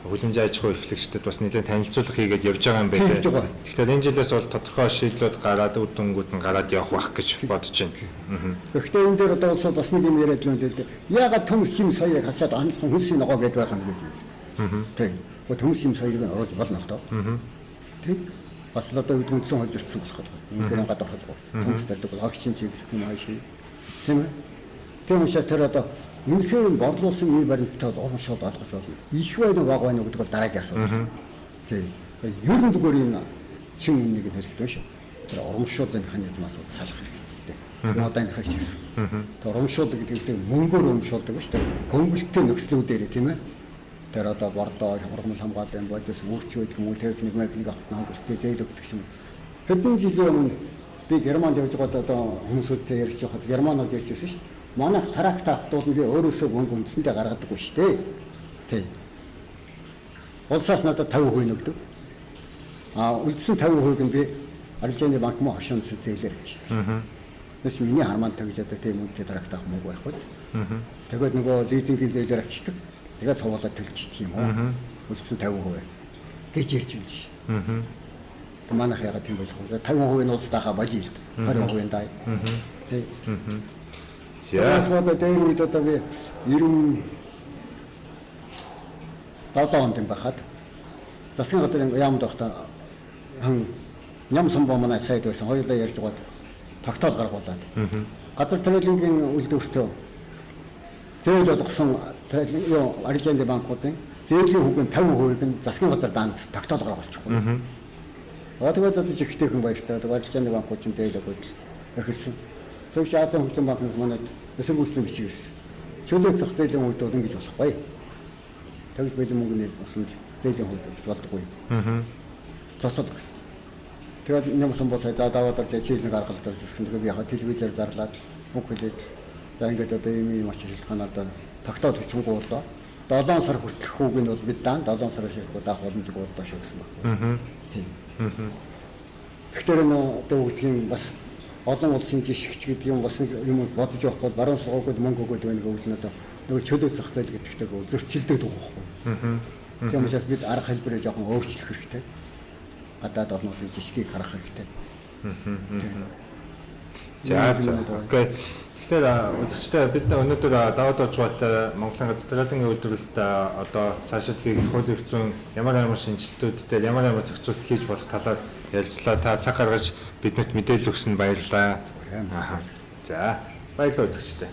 A: хөлбөмбөгийн аж ахуй эрхлэгчдэд бас нэлээд танилцуулга хийгээд явж байгаа юм байна. Тэгэхээр энэ жилээс бол тодорхой шийдлүүд гараад үр дүнгууд нь гараад явах байх гэж бодож байна.
B: Гэхдээ энэ дээр одоо бас нэг юм яриад л юм л дээ. Яагаад төмс чим соёрыг хасаад анхны хөлсийн ногоо гэдээ байх юм гэдэг. Тийм. Төмс чим соёрыг нь оруулж болно л доо. Тийм. Бас л одоо үндсэн хожирдсан болох. Үнээр гадаад хожих. Төмс тардаг бол агчин чиг юм ааши. Тийм ээ. Тийм учраас тэр одоо үнэхээр борлуулсан ий баримттай урамшуул олгож болно. Их байна уу бага байна уу гэдэг бол дараагийн асуудал. Тийм. Ер нь зүгээр юм чин үнийг хэлдэг шүү. Тэр урамшууллын механизмаас салах хэрэгтэй. Одоо энэ хэвчээс. Тэр урамшуул гэдэг нь мөнгөөр урамшуулдаг шүү дээ. Хөнгөлөлттэй нөхцлүүдээр тийм ээ. Тэр одоо бордоо хургамал хамгаалсан бодис үүрч үед юм уу техник механик хангалттай зээл өгдөг юм. Хэдэн жилийн өмнө би Германд явж байгаад одоо хүмүүстэй ярьж байхад германууд ярьж байсан шүү дээ. Манайх тракт автуулна би өөрөөсөө мөнгө үндсэндээ гаргадаггүй шүү дээ. Тийм. Улсаас надад 50% нөгдөг. Үлдсэн 50% нь би Аржины банк мөн хошоонс зээлээр авчихсан. Тэс миний хармаанд тагж одоо тийм үнэтэй тракт авах мөнгө байхгүй. Тэгээд нөгөө лизингийн зээлээр авчдаг. Тэгээд цувуулаад төлчихдөг юм уу? Үлдсэн 50% гэж ярьж байна шүү. Манайх ягаад тийм болох вэ? 50% нь улсдаа болиё. 20% даа. Тийм. За одоо дээр үед одоо би 97 онд юм байхад засгийн газрын яамд байхдаа ням самбоо манай сайд байсан хоёулаа ярьж байгаад тогтоол гаргуулад. Газар тариалангийн үйлдвэртөө зээл болгосон Аржины банкуудын зээлийн хүүгийн 50% нь засгийн газар даана гэсэн тогтоолгоор болчихгүй. Тэгээд одоо жигтэй хүн баяртай. Барилжааны банкуудын зээл өгöd эхэлсэн. Тэгш Азийн хөгжлийн банкнаас манай эсрэг үүслийн бичиг ирсэн. Чөлөө зах зээлийн үед бол ингэж болохгүй. Тэгж бэлэн мөнгөний усанд зээлийн хувьд болдоггүй. Цоцол. Тэгээд нэмсэн босоо даваад орж чийлэг гаргалдаг гэсэн. Тэгээд би яг телевизээр зарлаад бүх хэлээд за ингээд одоо ийм маш шилханаар одоо тогтоод өчнгөө болоо. 7 сар хүртэлх хүүг нь бол бид даан 7 сараас их удаа боломжгүй удаа шүү гэсэн байна. Тийм. Тэгэхээр одоо үгдгийн бас олон улсын жишгч гэдэг юм бас юм бодож явахгүй баруун сургуулиуд мөнгө өгөөд байна гэвэл одоо нөгөө чөлөө зах зээл гэдэгтэйг зөрчилдөд байгаа байхгүй. Тийм учраас бид арга хэлбэрээ жоохон өөрчлөх хэрэгтэй. Гадаад орнуудын жишгийг харах хэрэгтэй.
A: За окей. Тэгэхээр үзэгчтэй бид өнөөдөр даваад орж байгаатай Монголын газар тариалангийн үйлдвэрлэлд одоо цаашид хийгдэх хуулийн хэрэгцээ ямар шинжилтүүд дээр ямар зохицуулт хийж болох талаар ярилцлаа. Та цаг гаргаж биднэрт мэдээлэл өгсөнд баярлалаа. За баярлалаа үзэгчтэй.